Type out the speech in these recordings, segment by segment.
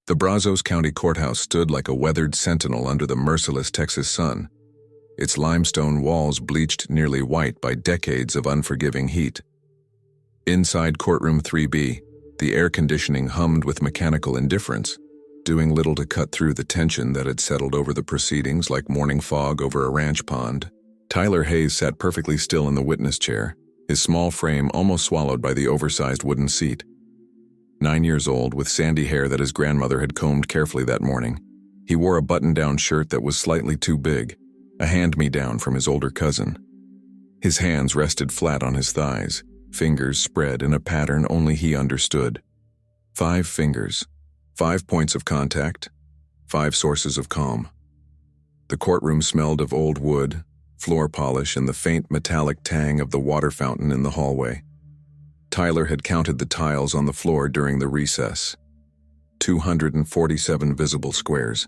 The Brazos County Courthouse stood like a weathered sentinel under the merciless Texas sun, its limestone walls bleached nearly white by decades of unforgiving heat. Inside courtroom 3B, the air conditioning hummed with mechanical indifference, doing little to cut through the tension that had settled over the proceedings like morning fog over a ranch pond. Tyler Hayes sat perfectly still in the witness chair, his small frame almost swallowed by the oversized wooden seat. 9 years old, with sandy hair that his grandmother had combed carefully that morning, he wore a button-down shirt that was slightly too big, a hand-me-down from his older cousin. His hands rested flat on his thighs, fingers spread in a pattern only he understood. 5 fingers, 5 points of contact, 5 sources of calm. The courtroom smelled of old wood, floor polish, and the faint metallic tang of the water fountain in the hallway. Tyler had counted the tiles on the floor during the recess. 247 visible squares,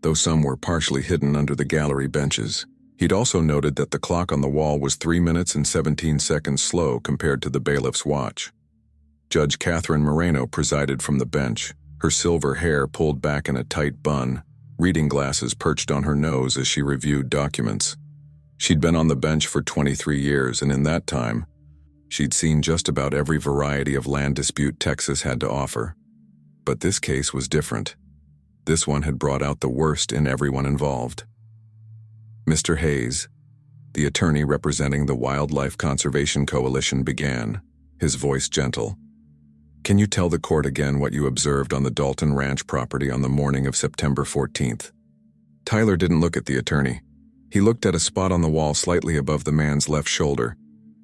though some were partially hidden under the gallery benches. He'd also noted that the clock on the wall was 3 minutes and 17 seconds slow compared to the bailiff's watch. Judge Catherine Moreno presided from the bench, her silver hair pulled back in a tight bun, reading glasses perched on her nose as she reviewed documents. She'd been on the bench for 23 years, and in that time, she'd seen just about every variety of land dispute Texas had to offer. But this case was different. This one had brought out the worst in everyone involved. Mr. Hayes, the attorney representing the Wildlife Conservation Coalition, began, his voice gentle. Can you tell the court again what you observed on the Dalton Ranch property on the morning of September 14th? Tyler didn't look at the attorney. He looked at a spot on the wall slightly above the man's left shoulder,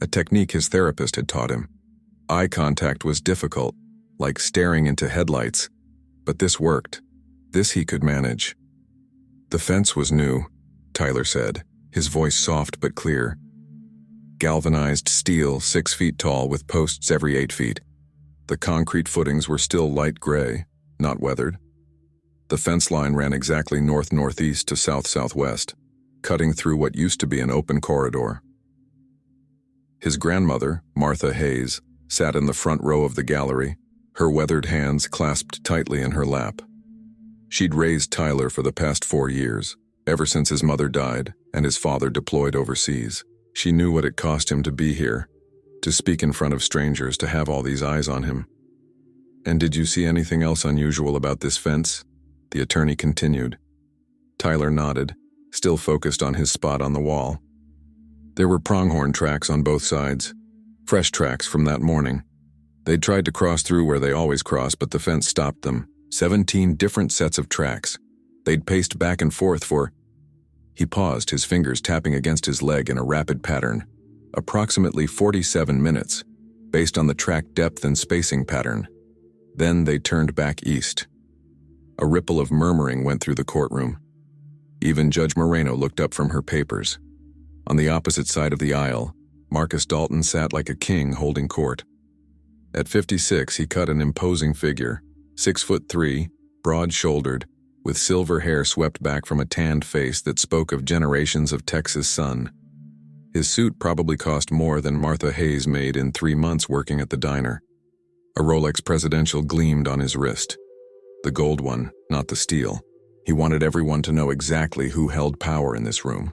a technique his therapist had taught him. Eye contact was difficult, like staring into headlights, but this worked. This he could manage. The fence was new, Tyler said, his voice soft but clear. Galvanized steel, 6 feet tall with posts every 8 feet. The concrete footings were still light gray, not weathered. The fence line ran exactly north-northeast to south-southwest, cutting through what used to be an open corridor. His grandmother, Martha Hayes, sat in the front row of the gallery, her weathered hands clasped tightly in her lap. She'd raised Tyler for the past 4 years, ever since his mother died and his father deployed overseas. She knew what it cost him to be here, to speak in front of strangers, to have all these eyes on him. And did you see anything else unusual about this fence? The attorney continued. Tyler nodded, still focused on his spot on the wall. There were pronghorn tracks on both sides, fresh tracks from that morning. They'd tried to cross through where they always cross, but the fence stopped them. 17 different sets of tracks. They'd paced back and forth for... He paused, his fingers tapping against his leg in a rapid pattern. Approximately 47 minutes, based on the track depth and spacing pattern. Then they turned back east. A ripple of murmuring went through the courtroom. Even Judge Moreno looked up from her papers. On the opposite side of the aisle, Marcus Dalton sat like a king holding court. At 56, he cut an imposing figure, 6'3", broad-shouldered, with silver hair swept back from a tanned face that spoke of generations of Texas sun. His suit probably cost more than Martha Hayes made in 3 months working at the diner. A Rolex Presidential gleamed on his wrist. The gold one, not the steel. He wanted everyone to know exactly who held power in this room.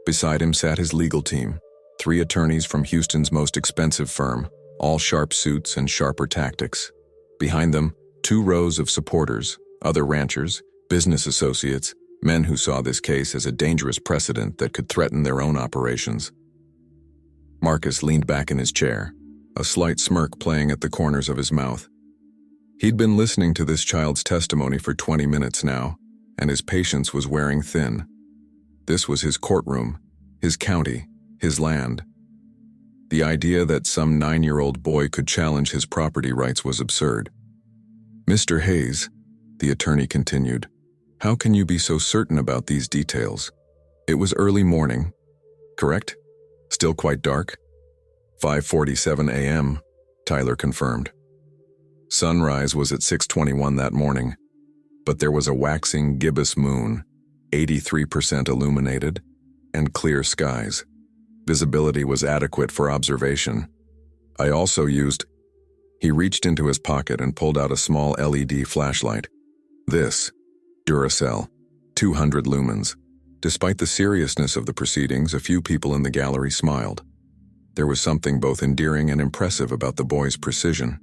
Beside him sat his legal team, 3 attorneys from Houston's most expensive firm, all sharp suits and sharper tactics. Behind them, 2 rows of supporters, other ranchers, business associates, men who saw this case as a dangerous precedent that could threaten their own operations. Marcus leaned back in his chair, a slight smirk playing at the corners of his mouth. He'd been listening to this child's testimony for 20 minutes now, and his patience was wearing thin. This was his courtroom, his county, his land. The idea that some 9-year-old boy could challenge his property rights was absurd. Mr. Hayes, the attorney continued, how can you be so certain about these details? It was early morning, correct? Still quite dark? 5:47 a.m., Tyler confirmed. Sunrise was at 6:21 that morning, but there was a waxing gibbous moon, 83% illuminated, and clear skies. Visibility was adequate for observation. I also used... He reached into his pocket and pulled out a small LED flashlight. This, Duracell, 200 lumens. Despite the seriousness of the proceedings, a few people in the gallery smiled. There was something both endearing and impressive about the boy's precision.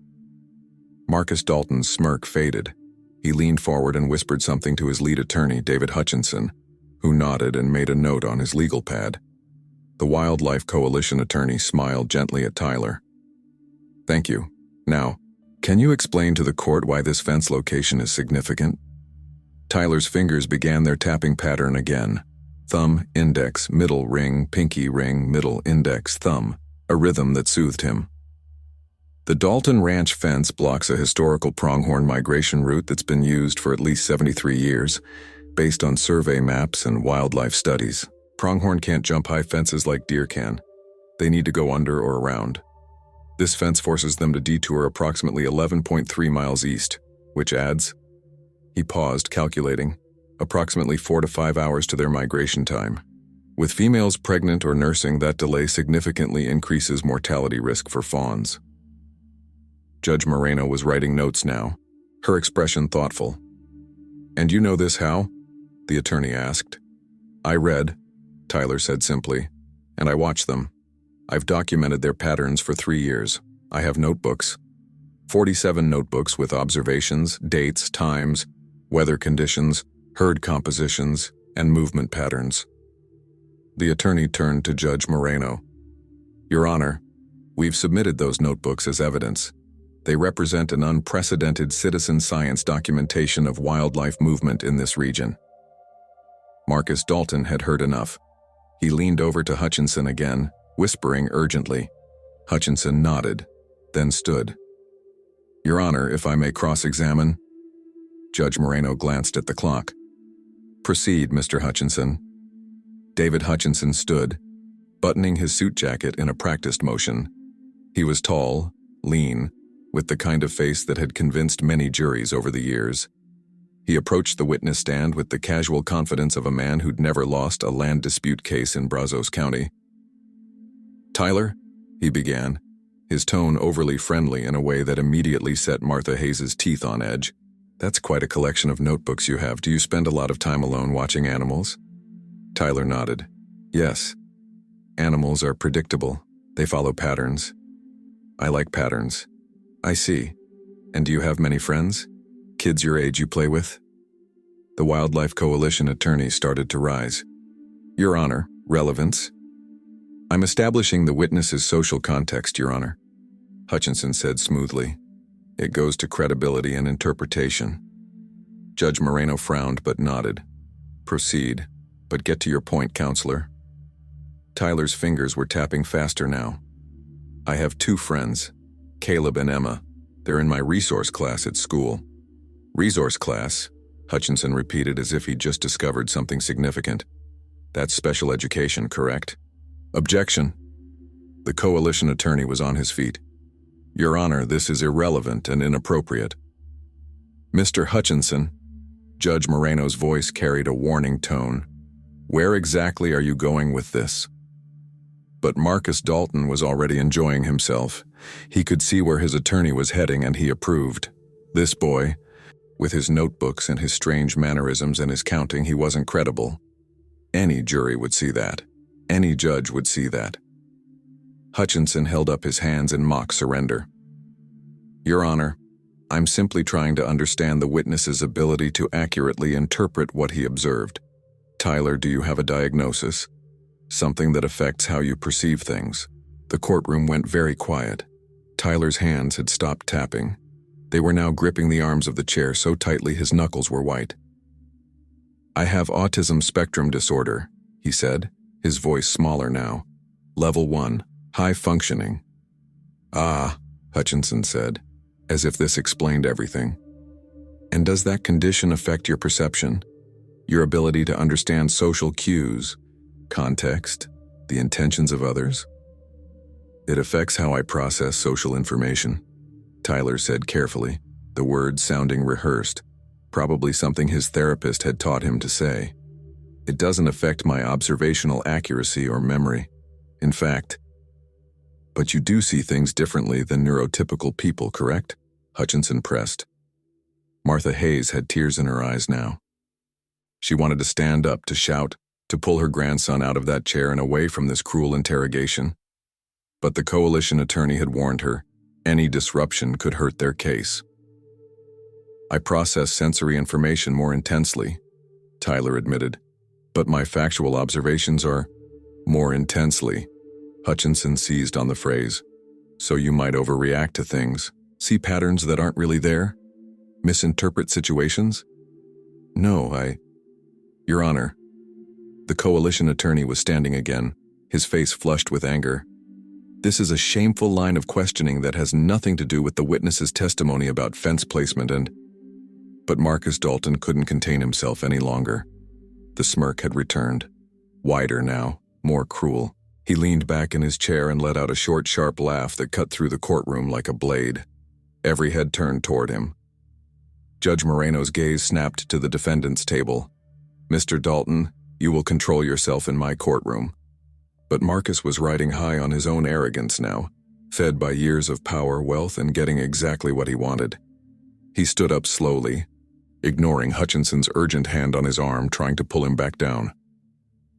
Marcus Dalton's smirk faded. He leaned forward and whispered something to his lead attorney, David Hutchinson, who nodded and made a note on his legal pad. The Wildlife Coalition attorney smiled gently at Tyler. "Thank you. Now, can you explain to the court why this fence location is significant?" Tyler's fingers began their tapping pattern again. Thumb, index, middle ring, pinky ring, middle, index, thumb, a rhythm that soothed him. The Dalton Ranch fence blocks a historical pronghorn migration route that's been used for at least 73 years, based on survey maps and wildlife studies. Pronghorn can't jump high fences like deer can. They need to go under or around. This fence forces them to detour approximately 11.3 miles east, which adds, he paused, calculating, approximately 4 to 5 hours to their migration time. With females pregnant or nursing, that delay significantly increases mortality risk for fawns. Judge Moreno was writing notes now, her expression thoughtful. "And you know this how?" the attorney asked. "I read," Tyler said simply, "and I watched them. I've documented their patterns for 3 years. I have notebooks. 47 notebooks with observations, dates, times, weather conditions, herd compositions, and movement patterns." The attorney turned to Judge Moreno. "Your Honor, we've submitted those notebooks as evidence. They represent an unprecedented citizen science documentation of wildlife movement in this region." Marcus Dalton had heard enough. He leaned over to Hutchinson again, whispering urgently. Hutchinson nodded, then stood. "Your Honor, if I may cross-examine?" Judge Moreno glanced at the clock. "Proceed, Mr. Hutchinson." David Hutchinson stood, buttoning his suit jacket in a practiced motion. He was tall, lean, with the kind of face that had convinced many juries over the years. He approached the witness stand with the casual confidence of a man who'd never lost a land dispute case in Brazos County. "Tyler," he began, his tone overly friendly in a way that immediately set Martha Hayes's teeth on edge. "That's quite a collection of notebooks you have. Do you spend a lot of time alone watching animals?" Tyler nodded. "Yes. Animals are predictable. They follow patterns. I like patterns." "I see. And do you have many friends? Kids your age you play with?" The Wildlife Coalition attorney started to rise. "Your Honor, relevance?" "I'm establishing the witness's social context, Your Honor," Hutchinson said smoothly. "It goes to credibility and interpretation." Judge Moreno frowned but nodded. "Proceed, but get to your point, counselor." Tyler's fingers were tapping faster now. "I have 2 friends, Caleb and Emma. They're in my resource class at school." "Resource class?" Hutchinson repeated as if he'd just discovered something significant. "That's special education, correct?" "Objection." The coalition attorney was on his feet. "Your Honor, this is irrelevant and inappropriate." "Mr. Hutchinson," Judge Moreno's voice carried a warning tone. "Where exactly are you going with this?" But Marcus Dalton was already enjoying himself. He could see where his attorney was heading and he approved. This boy, with his notebooks and his strange mannerisms and his counting, he wasn't credible. Any jury would see that. Any judge would see that. Hutchinson held up his hands in mock surrender. "Your Honor, I'm simply trying to understand the witness's ability to accurately interpret what he observed. Tyler, do you have a diagnosis? Something that affects how you perceive things?" The courtroom went very quiet. Tyler's hands had stopped tapping. They were now gripping the arms of the chair so tightly his knuckles were white. "I have autism spectrum disorder," he said, his voice smaller now. "Level 1, high functioning." "Ah," Hutchinson said, as if this explained everything. "And does that condition affect your perception? Your ability to understand social cues, context, the intentions of others?" "It affects how I process social information," Tyler said carefully, the words sounding rehearsed, probably something his therapist had taught him to say. "It doesn't affect my observational accuracy or memory. In fact, but you do see things differently than neurotypical people, correct?" Hutchinson pressed. Martha Hayes had tears in her eyes now. She wanted to stand up, to shout, to pull her grandson out of that chair and away from this cruel interrogation. But the coalition attorney had warned her, any disruption could hurt their case. "I process sensory information more intensely," Tyler admitted, "but my factual observations are more intensely." Hutchinson seized on the phrase. "So you might overreact to things, see patterns that aren't really there? Misinterpret situations?" "No, Your Honor." The coalition attorney was standing again, his face flushed with anger. "This is a shameful line of questioning that has nothing to do with the witness's testimony about fence placement and—" But Marcus Dalton couldn't contain himself any longer. The smirk had returned, wider now, more cruel. He leaned back in his chair and let out a short, sharp laugh that cut through the courtroom like a blade. Every head turned toward him. Judge Moreno's gaze snapped to the defendant's table. "Mr. Dalton, you will control yourself in my courtroom." But Marcus was riding high on his own arrogance now, fed by years of power, wealth, and getting exactly what he wanted. He stood up slowly, ignoring Hutchinson's urgent hand on his arm, trying to pull him back down.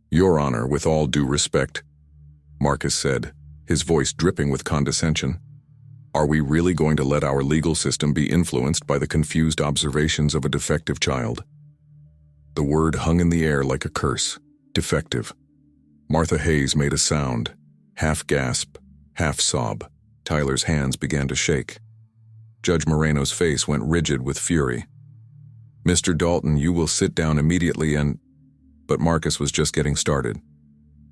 "Your Honor, with all due respect," Marcus said, his voice dripping with condescension. "Are we really going to let our legal system be influenced by the confused observations of a defective child?" The word hung in the air like a curse. Defective. Martha Hayes made a sound, half gasp, half sob. Tyler's hands began to shake. Judge Moreno's face went rigid with fury. "Mr. Dalton, you will sit down immediately and—" But Marcus was just getting started.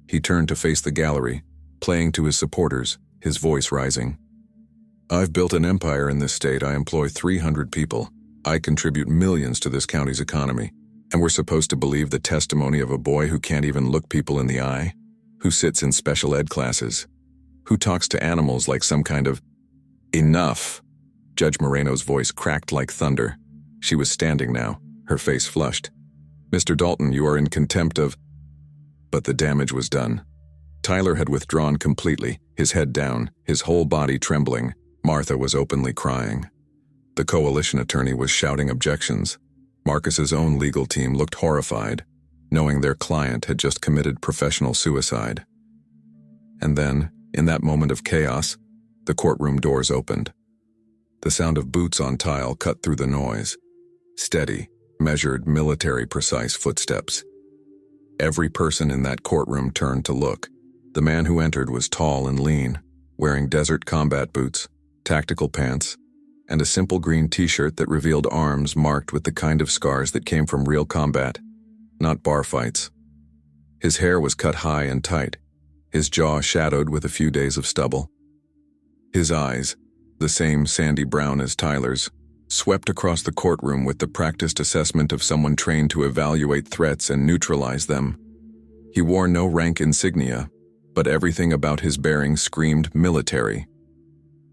He turned to face the gallery, playing to his supporters, his voice rising. "I've built an empire in this state. I employ 300 people. I contribute millions to this county's economy. And we're supposed to believe the testimony of a boy who can't even look people in the eye? Who sits in special ed classes? Who talks to animals like some kind of—" "Enough!" Judge Moreno's voice cracked like thunder. She was standing now, her face flushed. "Mr. Dalton, you are in contempt of—" But the damage was done. Tyler had withdrawn completely, his head down, his whole body trembling. Martha was openly crying. The coalition attorney was shouting objections. Marcus's own legal team looked horrified, knowing their client had just committed professional suicide. And then, in that moment of chaos, the courtroom doors opened. The sound of boots on tile cut through the noise. Steady, measured, military-precise footsteps. Every person in that courtroom turned to look. The man who entered was tall and lean, wearing desert combat boots, tactical pants, and a simple green t-shirt that revealed arms marked with the kind of scars that came from real combat, not bar fights. His hair was cut high and tight, his jaw shadowed with a few days of stubble. His eyes, the same sandy brown as Tyler's, swept across the courtroom with the practiced assessment of someone trained to evaluate threats and neutralize them. He wore no rank insignia, but everything about his bearing screamed military.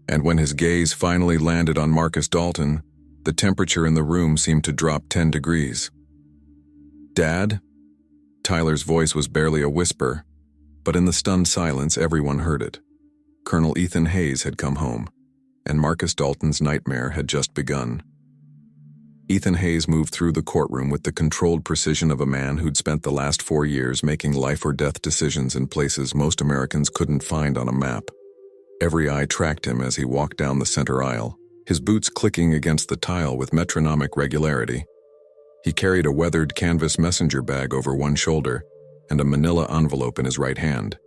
And when his gaze finally landed on Marcus Dalton, the temperature in the room seemed to drop 10 degrees. "Dad?" Tyler's voice was barely a whisper, but in the stunned silence everyone heard it. Colonel Ethan Hayes had come home, and Marcus Dalton's nightmare had just begun. Ethan Hayes moved through the courtroom with the controlled precision of a man who'd spent the last 4 years making life-or-death decisions in places most Americans couldn't find on a map. Every eye tracked him as he walked down the center aisle, his boots clicking against the tile with metronomic regularity. He carried a weathered canvas messenger bag over one shoulder and a manila envelope in his right hand.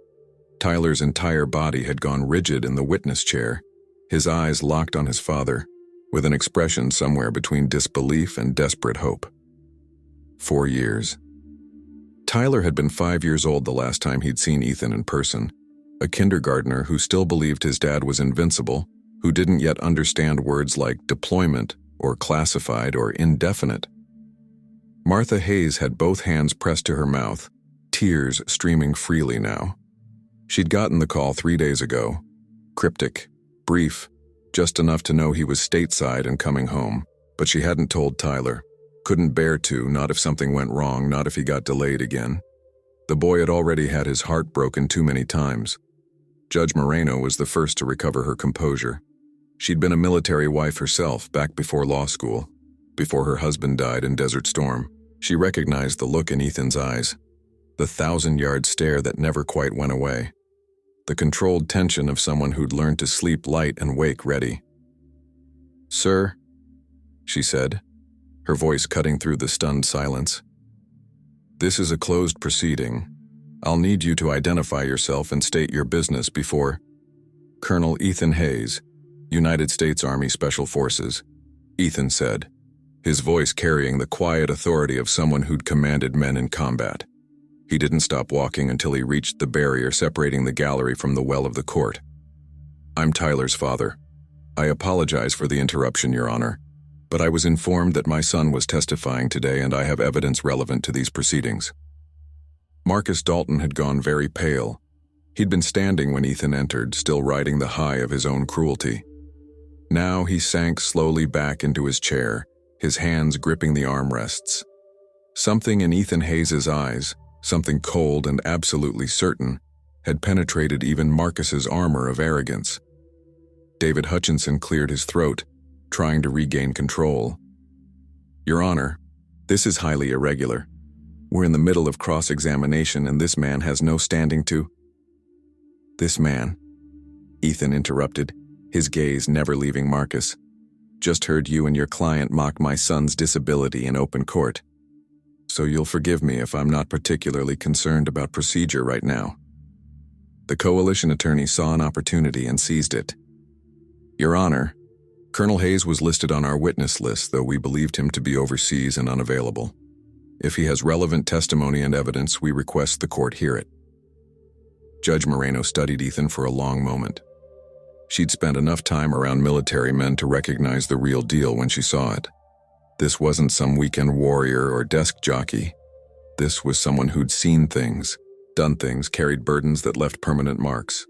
Tyler's entire body had gone rigid in the witness chair, his eyes locked on his father, with an expression somewhere between disbelief and desperate hope. 4 years. Tyler had been 5 years old the last time he'd seen Ethan in person, a kindergartner who still believed his dad was invincible, who didn't yet understand words like deployment or classified or indefinite. Martha Hayes had both hands pressed to her mouth, tears streaming freely now. She'd gotten the call 3 days ago. Cryptic, brief, just enough to know he was stateside and coming home, but she hadn't told Tyler. Couldn't bear to, not if something went wrong, not if he got delayed again. The boy had already had his heart broken too many times. Judge Moreno was the first to recover her composure. She'd been a military wife herself back before law school. before her husband died in Desert Storm. She recognized the look in Ethan's eyes, the 1,000-yard stare that never quite went away, the controlled tension of someone who'd learned to sleep light and wake ready. "Sir," she said, her voice cutting through the stunned silence. "This is a closed proceeding. I'll need you to identify yourself and state your business before—" "Colonel Ethan Hayes, United States Army Special Forces," Ethan said, his voice carrying the quiet authority of someone who'd commanded men in combat. He didn't stop walking until he reached the barrier separating the gallery from the well of the court. "I'm Tyler's father. I apologize for the interruption, Your Honor, but I was informed that my son was testifying today and I have evidence relevant to these proceedings." Marcus Dalton had gone very pale. He'd been standing when Ethan entered, still riding the high of his own cruelty. Now he sank slowly back into his chair, his hands gripping the armrests. Something in Ethan Hayes' eyes, something cold and absolutely certain, had penetrated even Marcus's armor of arrogance. David Hutchinson cleared his throat, trying to regain control. "Your Honor, this is highly irregular. We're in the middle of cross-examination and this man has no standing to—" "This man," Ethan interrupted, his gaze never leaving Marcus, "just heard you and your client mock my son's disability in open court. So you'll forgive me if I'm not particularly concerned about procedure right now." The coalition attorney saw an opportunity and seized it. "Your Honor, Colonel Hayes was listed on our witness list, though we believed him to be overseas and unavailable. If he has relevant testimony and evidence, we request the court hear it." Judge Moreno studied Ethan for a long moment. She'd spent enough time around military men to recognize the real deal when she saw it. This wasn't some weekend warrior or desk jockey. This was someone who'd seen things, done things, carried burdens that left permanent marks.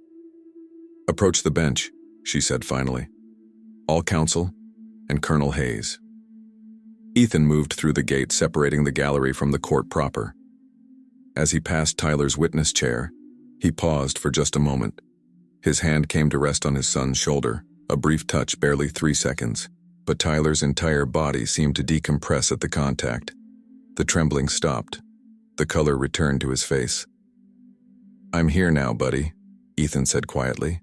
"Approach the bench," she said finally. "All counsel and Colonel Hayes." Ethan moved through the gate separating the gallery from the court proper. As he passed Tyler's witness chair, he paused for just a moment. His hand came to rest on his son's shoulder, a brief touch, barely 3 seconds. But Tyler's entire body seemed to decompress at the contact. The trembling stopped. The color returned to his face. "I'm here now, buddy," Ethan said quietly.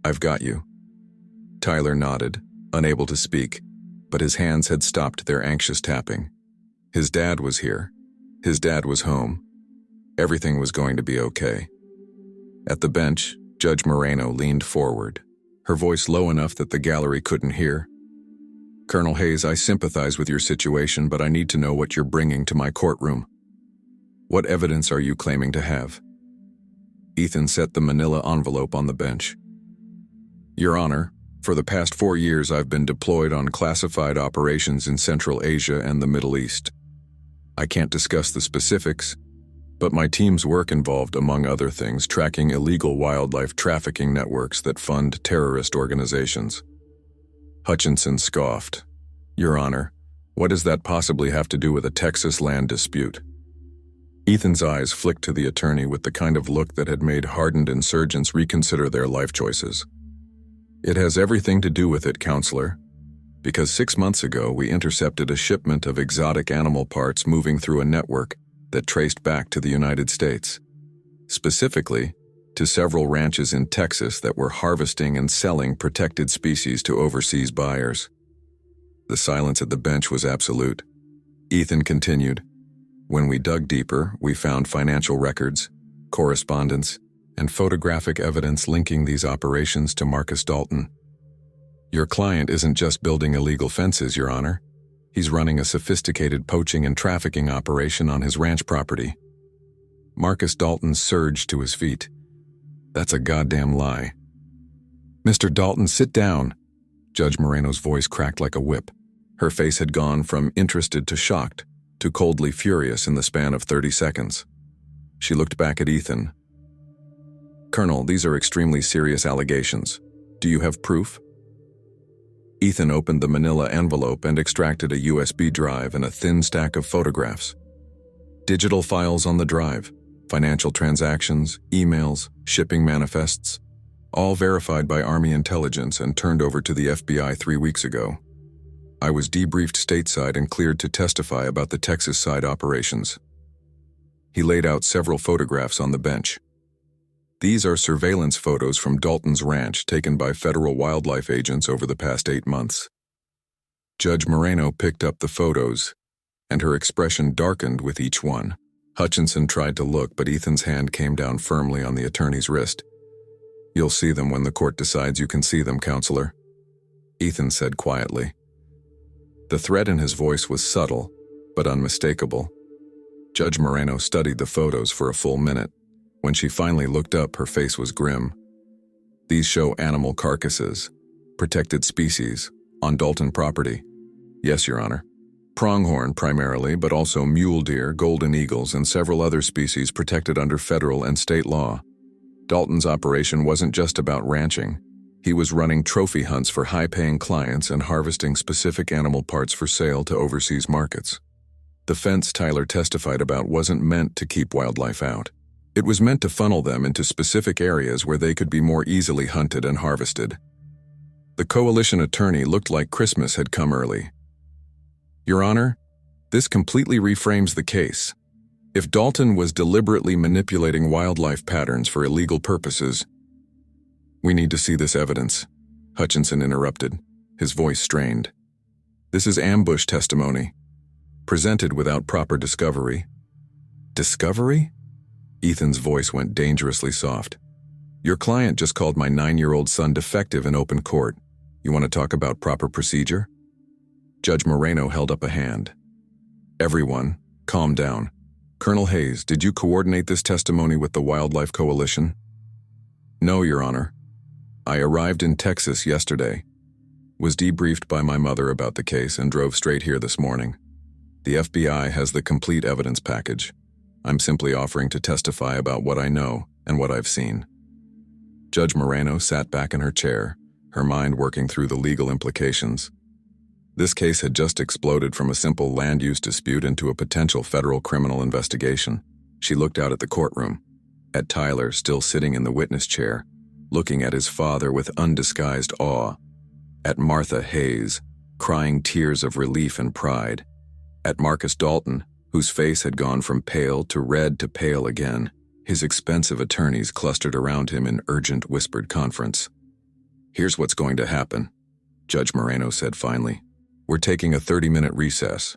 "I've got you." Tyler nodded, unable to speak, but his hands had stopped their anxious tapping. His dad was here. His dad was home. Everything was going to be okay. At the bench, Judge Moreno leaned forward, her voice low enough that the gallery couldn't hear. "Colonel Hayes, I sympathize with your situation, but I need to know what you're bringing to my courtroom. What evidence are you claiming to have?" Ethan set the manila envelope on the bench. "Your Honor, for the past 4 years I've been deployed on classified operations in Central Asia and the Middle East. I can't discuss the specifics, but my team's work involved, among other things, tracking illegal wildlife trafficking networks that fund terrorist organizations." Hutchinson scoffed. "Your Honor, what does that possibly have to do with a Texas land dispute?" Ethan's eyes flicked to the attorney with the kind of look that had made hardened insurgents reconsider their life choices. "It has everything to do with it, Counselor, because 6 months ago we intercepted a shipment of exotic animal parts moving through a network that traced back to the United States. Specifically, to several ranches in Texas that were harvesting and selling protected species to overseas buyers." The silence at the bench was absolute. Ethan continued, "When we dug deeper, we found financial records, correspondence, and photographic evidence linking these operations to Marcus Dalton. Your client isn't just building illegal fences, Your Honor. He's running a sophisticated poaching and trafficking operation on his ranch property." Marcus Dalton surged to his feet. "That's a goddamn lie." "Mr. Dalton, sit down." Judge Moreno's voice cracked like a whip. Her face had gone from interested to shocked, to coldly furious in the span of 30 seconds. She looked back at Ethan. "Colonel, these are extremely serious allegations. Do you have proof?" Ethan opened the manila envelope and extracted a USB drive and a thin stack of photographs. Digital files on the drive, financial transactions, emails, shipping manifests, all verified by Army intelligence and turned over to the FBI 3 weeks ago. I was debriefed stateside and cleared to testify about the Texas side operations. He laid out several photographs on the bench. These are surveillance photos from Dalton's ranch taken by federal wildlife agents over the past 8 months. Judge Moreno picked up the photos, and her expression darkened with each one. Hutchinson tried to look, but Ethan's hand came down firmly on the attorney's wrist. "You'll see them when the court decides you can see them, counselor," Ethan said quietly. The threat in his voice was subtle, but unmistakable. Judge Moreno studied the photos for a full minute. When she finally looked up, her face was grim. "These show animal carcasses, protected species, on Dalton property." "Yes, Your Honor. Pronghorn primarily, but also mule deer, golden eagles, and several other species protected under federal and state law. Dalton's operation wasn't just about ranching. He was running trophy hunts for high-paying clients and harvesting specific animal parts for sale to overseas markets. The fence Tyler testified about wasn't meant to keep wildlife out. It was meant to funnel them into specific areas where they could be more easily hunted and harvested. The coalition attorney looked like Christmas had come early. "Your Honor, this completely reframes the case. If Dalton was deliberately manipulating wildlife patterns for illegal purposes—" "We need to see this evidence," Hutchinson interrupted, his voice strained. "This is ambush testimony, presented without proper discovery." "Discovery?" Ethan's voice went dangerously soft. "Your client just called my 9-year-old son defective in open court. You want to talk about proper procedure?" Judge Moreno held up a hand. "Everyone, calm down. Colonel Hayes, did you coordinate this testimony with the Wildlife Coalition?" "No, Your Honor. I arrived in Texas yesterday, was debriefed by my mother about the case, and drove straight here this morning. The FBI has the complete evidence package. I'm simply offering to testify about what I know and what I've seen." Judge Moreno sat back in her chair, her mind working through the legal implications. This case had just exploded from a simple land use dispute into a potential federal criminal investigation. She looked out at the courtroom, at Tyler still sitting in the witness chair, looking at his father with undisguised awe, at Martha Hayes, crying tears of relief and pride, at Marcus Dalton, whose face had gone from pale to red to pale again, his expensive attorneys clustered around him in urgent whispered conference. "Here's what's going to happen," Judge Moreno said finally. "We're taking a 30-minute recess.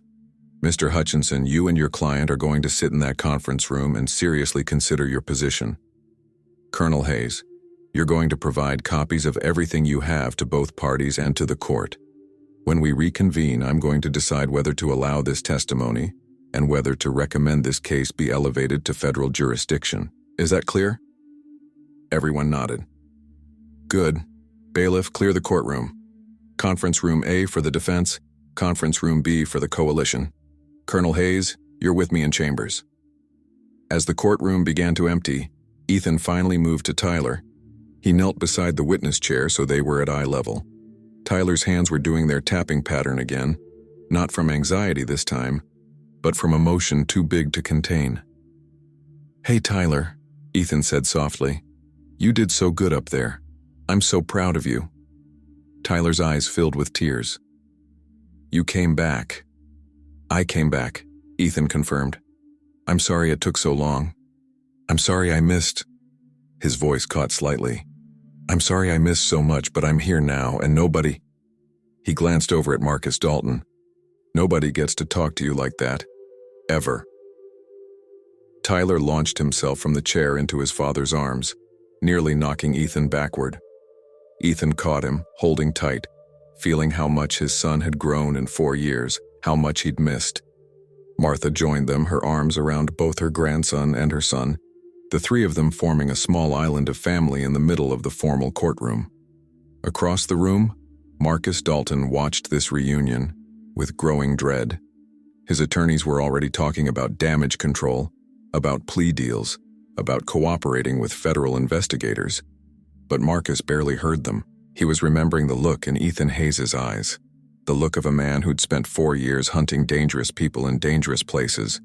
Mr. Hutchinson, you and your client are going to sit in that conference room and seriously consider your position. Colonel Hayes, you're going to provide copies of everything you have to both parties and to the court. When we reconvene, I'm going to decide whether to allow this testimony and whether to recommend this case be elevated to federal jurisdiction. Is that clear?" Everyone nodded. "Good. Bailiff, clear the courtroom. Conference room A for the defense, conference room B for the coalition. Colonel Hayes, you're with me in chambers." As the courtroom began to empty, Ethan finally moved to Tyler. He knelt beside the witness chair so they were at eye level. Tyler's hands were doing their tapping pattern again, not from anxiety this time, but from emotion too big to contain. "Hey, Tyler," Ethan said softly. "You did so good up there. I'm so proud of you." Tyler's eyes filled with tears. "You came back." "I came back," Ethan confirmed. "I'm sorry it took so long. I'm sorry I missed—" His voice caught slightly. "I'm sorry I missed so much, but I'm here now, and nobody—" He glanced over at Marcus Dalton. "Nobody gets to talk to you like that. Ever." Tyler launched himself from the chair into his father's arms, nearly knocking Ethan backward. Ethan caught him, holding tight, feeling how much his son had grown in 4 years, how much he'd missed. Martha joined them, her arms around both her grandson and her son, the three of them forming a small island of family in the middle of the formal courtroom. Across the room, Marcus Dalton watched this reunion with growing dread. His attorneys were already talking about damage control, about plea deals, about cooperating with federal investigators. But Marcus barely heard them. He was remembering the look in Ethan Hayes' eyes, the look of a man who'd spent 4 years hunting dangerous people in dangerous places,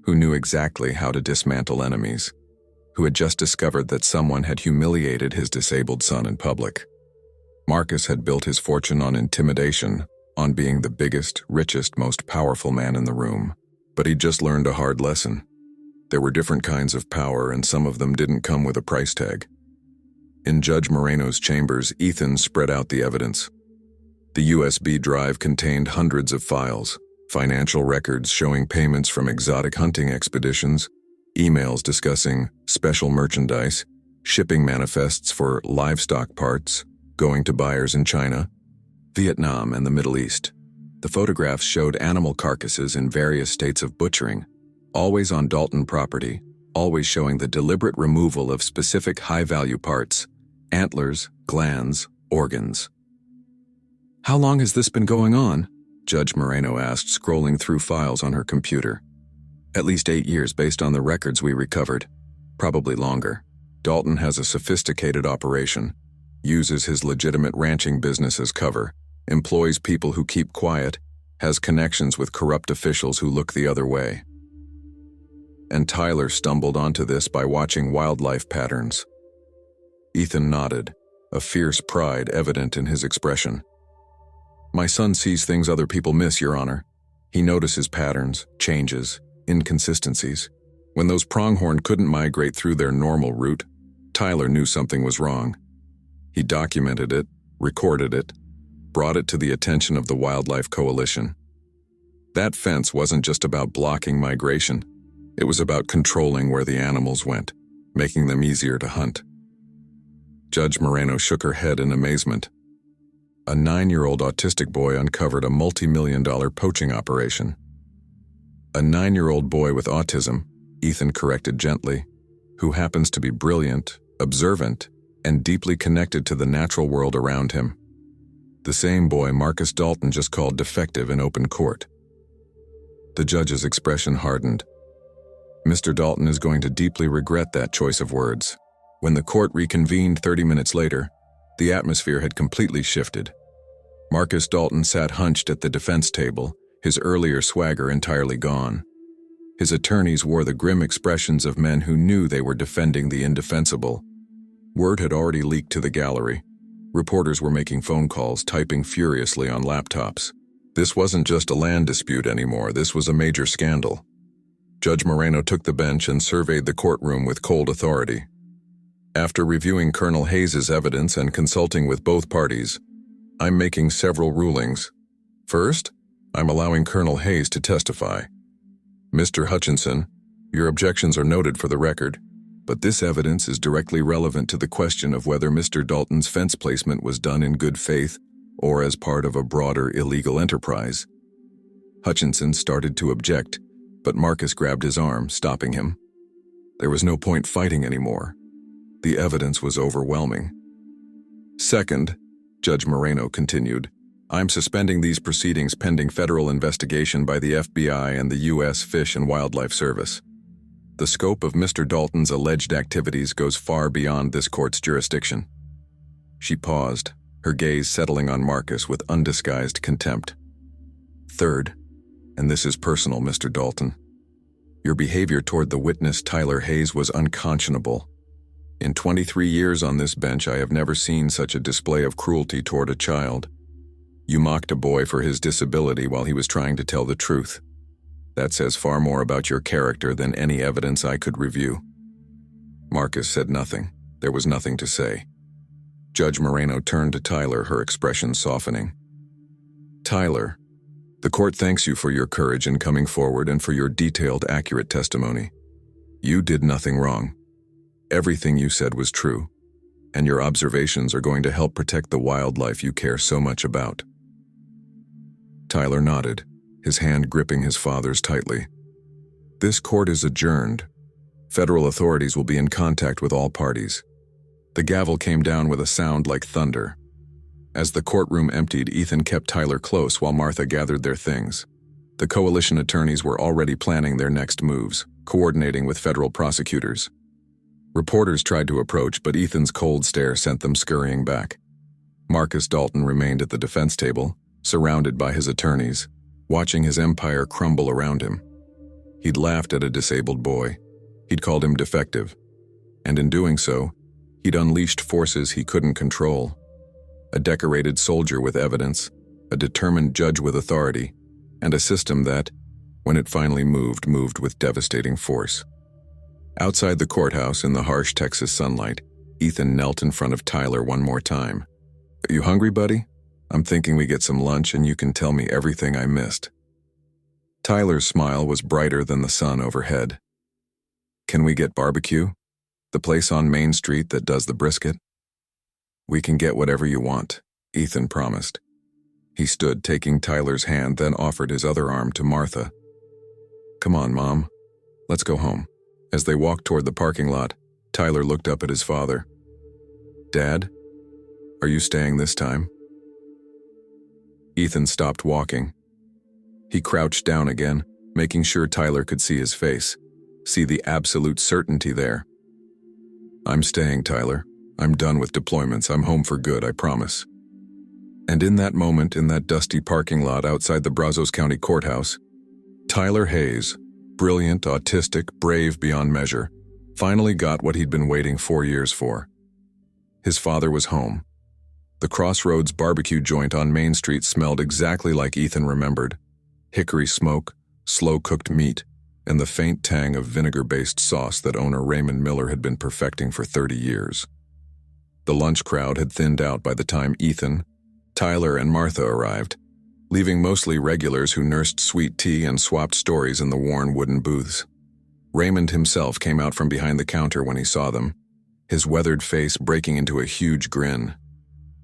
who knew exactly how to dismantle enemies, who had just discovered that someone had humiliated his disabled son in public. Marcus had built his fortune on intimidation, on being the biggest, richest, most powerful man in the room. But he'd just learned a hard lesson. There were different kinds of power, and some of them didn't come with a price tag. In Judge Moreno's chambers, Ethan spread out the evidence. The USB drive contained hundreds of files, financial records showing payments from exotic hunting expeditions, emails discussing special merchandise, shipping manifests for livestock parts, going to buyers in China, Vietnam, and the Middle East. The photographs showed animal carcasses in various states of butchering, always on Dalton property, always showing the deliberate removal of specific high-value parts, antlers, glands, organs. "How long has this been going on?" Judge Moreno asked, scrolling through files on her computer. "At least 8 years based on the records we recovered. Probably longer. Dalton has a sophisticated operation, uses his legitimate ranching business as cover, employs people who keep quiet, has connections with corrupt officials who look the other way. And Tyler stumbled onto this by watching wildlife patterns." Ethan nodded, a fierce pride evident in his expression. "My son sees things other people miss, Your Honor. He notices patterns, changes, inconsistencies. When those pronghorn couldn't migrate through their normal route, Tyler knew something was wrong. He documented it, recorded it, brought it to the attention of the Wildlife Coalition. That fence wasn't just about blocking migration. It was about controlling where the animals went, making them easier to hunt." Judge Moreno shook her head in amazement. A 9-year-old autistic boy uncovered a multi-million-dollar poaching operation. A 9-year-old boy with autism, Ethan corrected gently, who happens to be brilliant, observant, and deeply connected to the natural world around him. The same boy Marcus Dalton just called defective in open court. The judge's expression hardened. Mr. Dalton is going to deeply regret that choice of words. When the court reconvened 30 minutes later, the atmosphere had completely shifted. Marcus Dalton sat hunched at the defense table, his earlier swagger entirely gone. His attorneys wore the grim expressions of men who knew they were defending the indefensible. Word had already leaked to the gallery. Reporters were making phone calls, typing furiously on laptops. This wasn't just a land dispute anymore, this was a major scandal. Judge Moreno took the bench and surveyed the courtroom with cold authority. After reviewing Colonel Hayes's evidence and consulting with both parties, I'm making several rulings. First, I'm allowing Colonel Hayes to testify. Mr. Hutchinson, your objections are noted for the record, but this evidence is directly relevant to the question of whether Mr. Dalton's fence placement was done in good faith or as part of a broader illegal enterprise. Hutchinson started to object, but Marcus grabbed his arm, stopping him. There was no point fighting anymore. The evidence was overwhelming. Second, Judge Moreno continued, I'm suspending these proceedings pending federal investigation by the FBI and the U.S. Fish and Wildlife Service. The scope of Mr. Dalton's alleged activities goes far beyond this court's jurisdiction. She paused, her gaze settling on Marcus with undisguised contempt. Third, and this is personal, Mr. Dalton, your behavior toward the witness Tyler Hayes was unconscionable. In 23 years on this bench, I have never seen such a display of cruelty toward a child. You mocked a boy for his disability while he was trying to tell the truth. That says far more about your character than any evidence I could review. Marcus said nothing. There was nothing to say. Judge Moreno turned to Tyler, her expression softening. Tyler, the court thanks you for your courage in coming forward and for your detailed, accurate testimony. You did nothing wrong. Everything you said was true, and your observations are going to help protect the wildlife you care so much about. Tyler nodded, his hand gripping his father's tightly. This court is adjourned. Federal authorities will be in contact with all parties. The gavel came down with a sound like thunder. As the courtroom emptied, Ethan kept Tyler close while Martha gathered their things. The coalition attorneys were already planning their next moves, coordinating with federal prosecutors. Reporters tried to approach, but Ethan's cold stare sent them scurrying back. Marcus Dalton remained at the defense table, surrounded by his attorneys, watching his empire crumble around him. He'd laughed at a disabled boy. He'd called him defective. And in doing so, he'd unleashed forces he couldn't control. A decorated soldier with evidence, a determined judge with authority, and a system that, when it finally moved with devastating force. Outside the courthouse in the harsh Texas sunlight, Ethan knelt in front of Tyler one more time. "Are you hungry, buddy? I'm thinking we get some lunch and you can tell me everything I missed." Tyler's smile was brighter than the sun overhead. "Can we get barbecue? The place on Main Street that does the brisket?" "We can get whatever you want," Ethan promised. He stood, taking Tyler's hand, then offered his other arm to Martha. "Come on, Mom. Let's go home." As they walked toward the parking lot, Tyler looked up at his father. "Dad, are you staying this time?" Ethan stopped walking. He crouched down again, making sure Tyler could see his face, see the absolute certainty there. "I'm staying, Tyler. I'm done with deployments. I'm home for good, I promise." And in that moment, in that dusty parking lot outside the Brazos County Courthouse, Tyler Hayes, brilliant, autistic, brave beyond measure, finally got what he'd been waiting 4 years for. His father was home. The Crossroads barbecue joint on Main Street smelled exactly like Ethan remembered: hickory smoke, slow-cooked meat, and the faint tang of vinegar-based sauce that owner Raymond Miller had been perfecting for 30 years. The lunch crowd had thinned out by the time Ethan, Tyler, and Martha arrived, leaving mostly regulars who nursed sweet tea and swapped stories in the worn wooden booths. Raymond himself came out from behind the counter when he saw them, his weathered face breaking into a huge grin.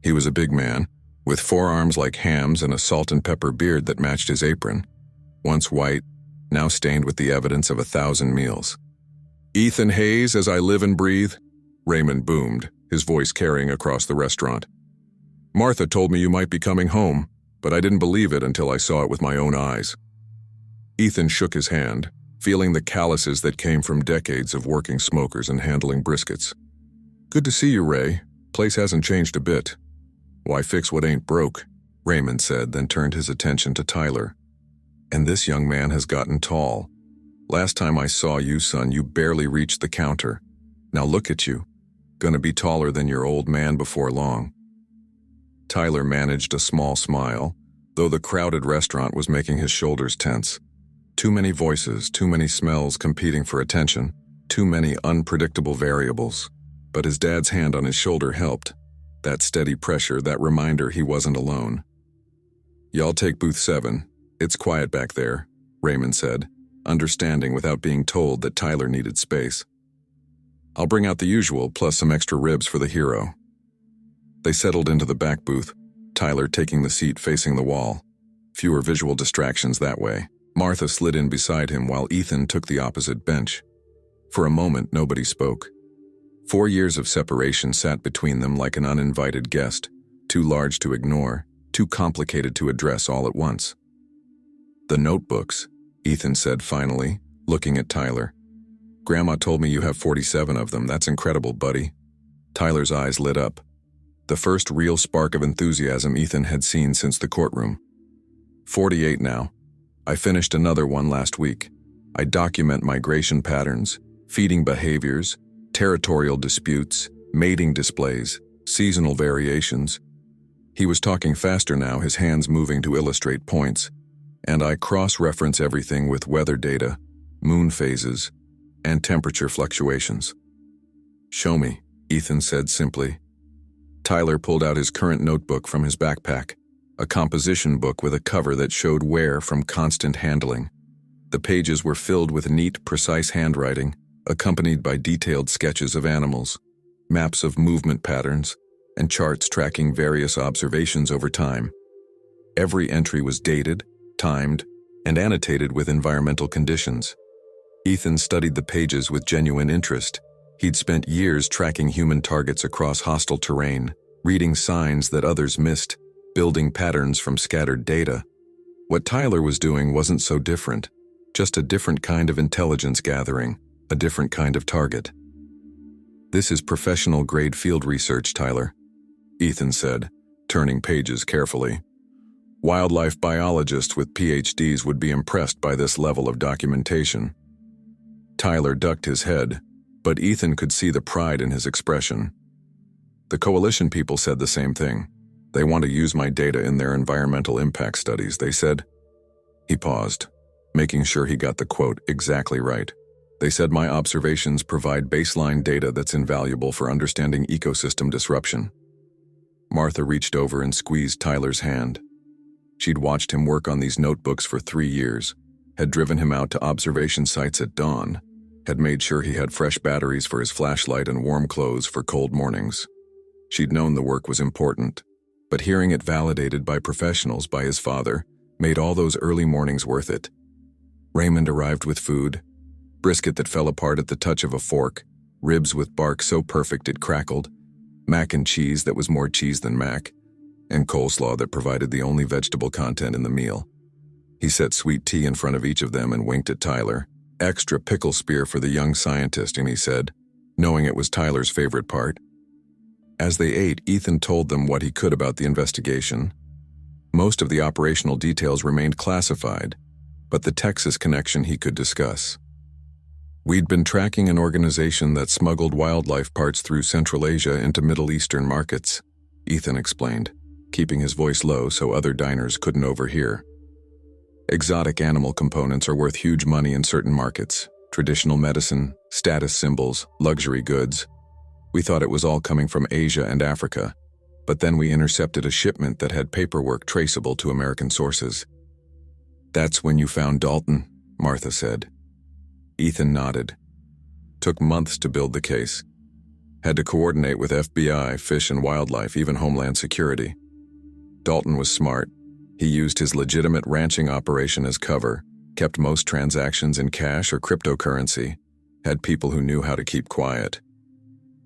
He was a big man, with forearms like hams and a salt and pepper beard that matched his apron, once white, now stained with the evidence of 1,000 meals. "Ethan Hayes, as I live and breathe," Raymond boomed, his voice carrying across the restaurant. "Martha told me you might be coming home, but I didn't believe it until I saw it with my own eyes." Ethan shook his hand, feeling the calluses that came from decades of working smokers and handling briskets. "Good to see you, Ray. Place hasn't changed a bit." "Why fix what ain't broke?" Raymond said, then turned his attention to Tyler. "And this young man has gotten tall. Last time I saw you, son, you barely reached the counter. Now look at you. Gonna be taller than your old man before long." Tyler managed a small smile, though the crowded restaurant was making his shoulders tense. Too many voices, too many smells competing for attention, too many unpredictable variables. But his dad's hand on his shoulder helped. That steady pressure, that reminder he wasn't alone. "Y'all take booth 7. It's quiet back there," Raymond said, understanding without being told that Tyler needed space. "I'll bring out the usual, plus some extra ribs for the hero." They settled into the back booth, Tyler taking the seat facing the wall. Fewer visual distractions that way. Martha slid in beside him while Ethan took the opposite bench. For a moment, nobody spoke. 4 years of separation sat between them like an uninvited guest, too large to ignore, too complicated to address all at once. "The notebooks," Ethan said finally, looking at Tyler. "Grandma told me you have 47 of them. That's incredible, buddy." Tyler's eyes lit up. The first real spark of enthusiasm Ethan had seen since the courtroom. 48 now. I finished another one last week. I document migration patterns, feeding behaviors, territorial disputes, mating displays, seasonal variations. He was talking faster now, his hands moving to illustrate points, and I cross-reference everything with weather data, moon phases, and temperature fluctuations. "Show me," Ethan said simply. Tyler pulled out his current notebook from his backpack, a composition book with a cover that showed wear from constant handling. The pages were filled with neat, precise handwriting, accompanied by detailed sketches of animals, maps of movement patterns, and charts tracking various observations over time. Every entry was dated, timed, and annotated with environmental conditions. Ethan studied the pages with genuine interest. He'd spent years tracking human targets across hostile terrain, reading signs that others missed, building patterns from scattered data. What Tyler was doing wasn't so different, just a different kind of intelligence gathering, a different kind of target. "This is professional-grade field research, Tyler," Ethan said, turning pages carefully. "Wildlife biologists with PhDs would be impressed by this level of documentation." Tyler ducked his head, but Ethan could see the pride in his expression. "The coalition people said the same thing. They want to use my data in their environmental impact studies, they said. He paused, making sure he got the quote exactly right. They said my observations provide baseline data that's invaluable for understanding ecosystem disruption. Martha reached over and squeezed Tyler's hand. She'd watched him work on these notebooks for 3 years, had driven him out to observation sites at dawn, had made sure he had fresh batteries for his flashlight and warm clothes for cold mornings. She'd known the work was important, but hearing it validated by professionals, by his father, made all those early mornings worth it. Raymond arrived with food, brisket that fell apart at the touch of a fork, ribs with bark so perfect it crackled, mac and cheese that was more cheese than mac, and coleslaw that provided the only vegetable content in the meal. He set sweet tea in front of each of them and winked at Tyler. Extra pickle spear for the young scientist, and he said, knowing it was Tyler's favorite part. As they ate, Ethan told them what he could about the investigation. Most of the operational details remained classified, but the Texas connection he could discuss. We'd been tracking an organization that smuggled wildlife parts through Central Asia into Middle Eastern markets, Ethan explained, keeping his voice low so other diners couldn't overhear. Exotic animal components are worth huge money in certain markets: traditional medicine, status symbols, luxury goods. We thought it was all coming from Asia and Africa, but then we intercepted a shipment that had paperwork traceable to American sources. That's when you found Dalton, Martha said. Ethan nodded. Took months to build the case. Had to coordinate with FBI, Fish and Wildlife, even Homeland Security. Dalton was smart. He used his legitimate ranching operation as cover, kept most transactions in cash or cryptocurrency, had people who knew how to keep quiet.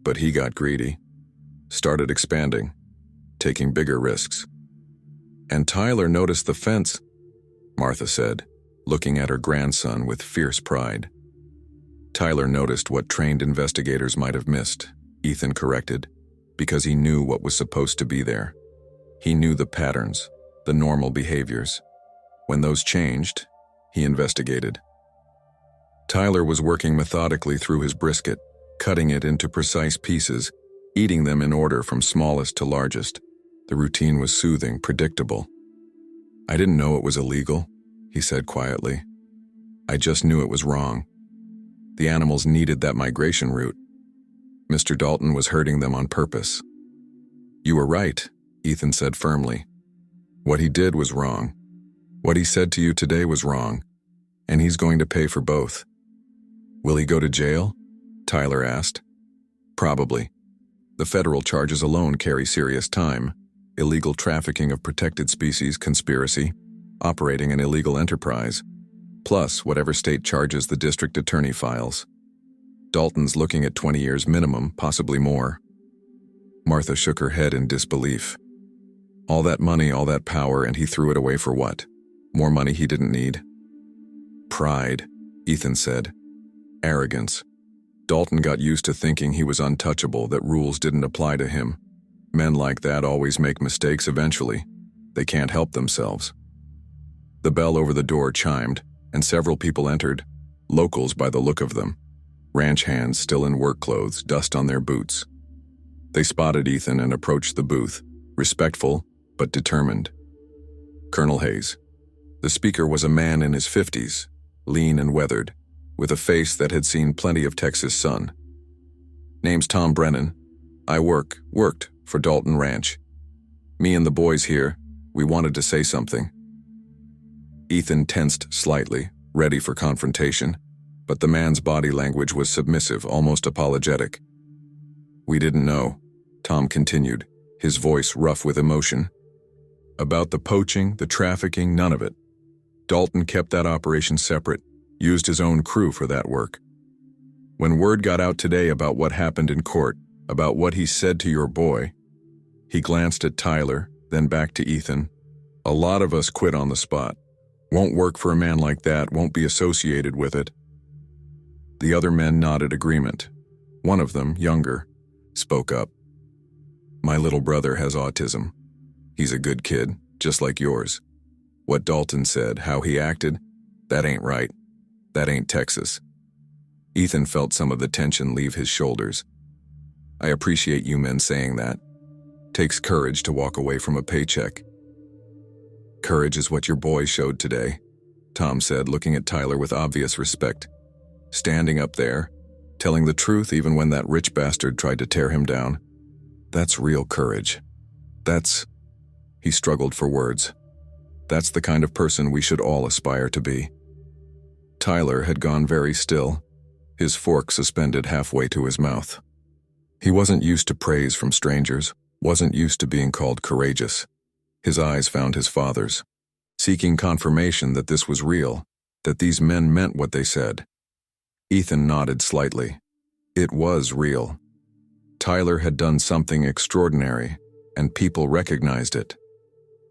But he got greedy. Started expanding, taking bigger risks. And Tyler noticed the fence, Martha said, looking at her grandson with fierce pride. Tyler noticed what trained investigators might have missed, Ethan corrected, because he knew what was supposed to be there. He knew the patterns, the normal behaviors. When those changed, he investigated. Tyler was working methodically through his brisket, cutting it into precise pieces, eating them in order from smallest to largest. The routine was soothing, predictable. I didn't know it was illegal, he said quietly. I just knew it was wrong. The animals needed that migration route. Mr. Dalton was hurting them on purpose. You were right, Ethan said firmly. What he did was wrong. What he said to you today was wrong, and he's going to pay for both. Will he go to jail? Tyler asked. Probably. The federal charges alone carry serious time: illegal trafficking of protected species, conspiracy, operating an illegal enterprise, plus whatever state charges the district attorney files. Dalton's looking at 20 years minimum, possibly more. Martha shook her head in disbelief. All that money, all that power, and he threw it away for what? More money he didn't need? Pride, Ethan said. Arrogance. Dalton got used to thinking he was untouchable, that rules didn't apply to him. Men like that always make mistakes eventually. They can't help themselves. The bell over the door chimed, and several people entered, locals by the look of them. Ranch hands still in work clothes, dust on their boots. They spotted Ethan and approached the booth, respectful but determined. Colonel Hayes. The speaker was a man in his 50s, lean and weathered, with a face that had seen plenty of Texas sun. Name's Tom Brennan. I worked for Dalton Ranch. Me and the boys here, we wanted to say something. Ethan tensed slightly, ready for confrontation, but the man's body language was submissive, almost apologetic. We didn't know, Tom continued, his voice rough with emotion. About the poaching, the trafficking, none of it. Dalton kept that operation separate, used his own crew for that work. When word got out today about what happened in court, about what he said to your boy, he glanced at Tyler, then back to Ethan. A lot of us quit on the spot. Won't work for a man like that, won't be associated with it. The other men nodded agreement. One of them, younger, spoke up. My little brother has autism. He's a good kid, just like yours. What Dalton said, how he acted, that ain't right. That ain't Texas. Ethan felt some of the tension leave his shoulders. I appreciate you men saying that. Takes courage to walk away from a paycheck. Courage is what your boy showed today, Tom said, looking at Tyler with obvious respect. Standing up there, telling the truth even when that rich bastard tried to tear him down. That's real courage. He struggled for words. That's the kind of person we should all aspire to be. Tyler had gone very still, his fork suspended halfway to his mouth. He wasn't used to praise from strangers, wasn't used to being called courageous. His eyes found his father's, seeking confirmation that this was real, that these men meant what they said. Ethan nodded slightly. It was real. Tyler had done something extraordinary, and people recognized it.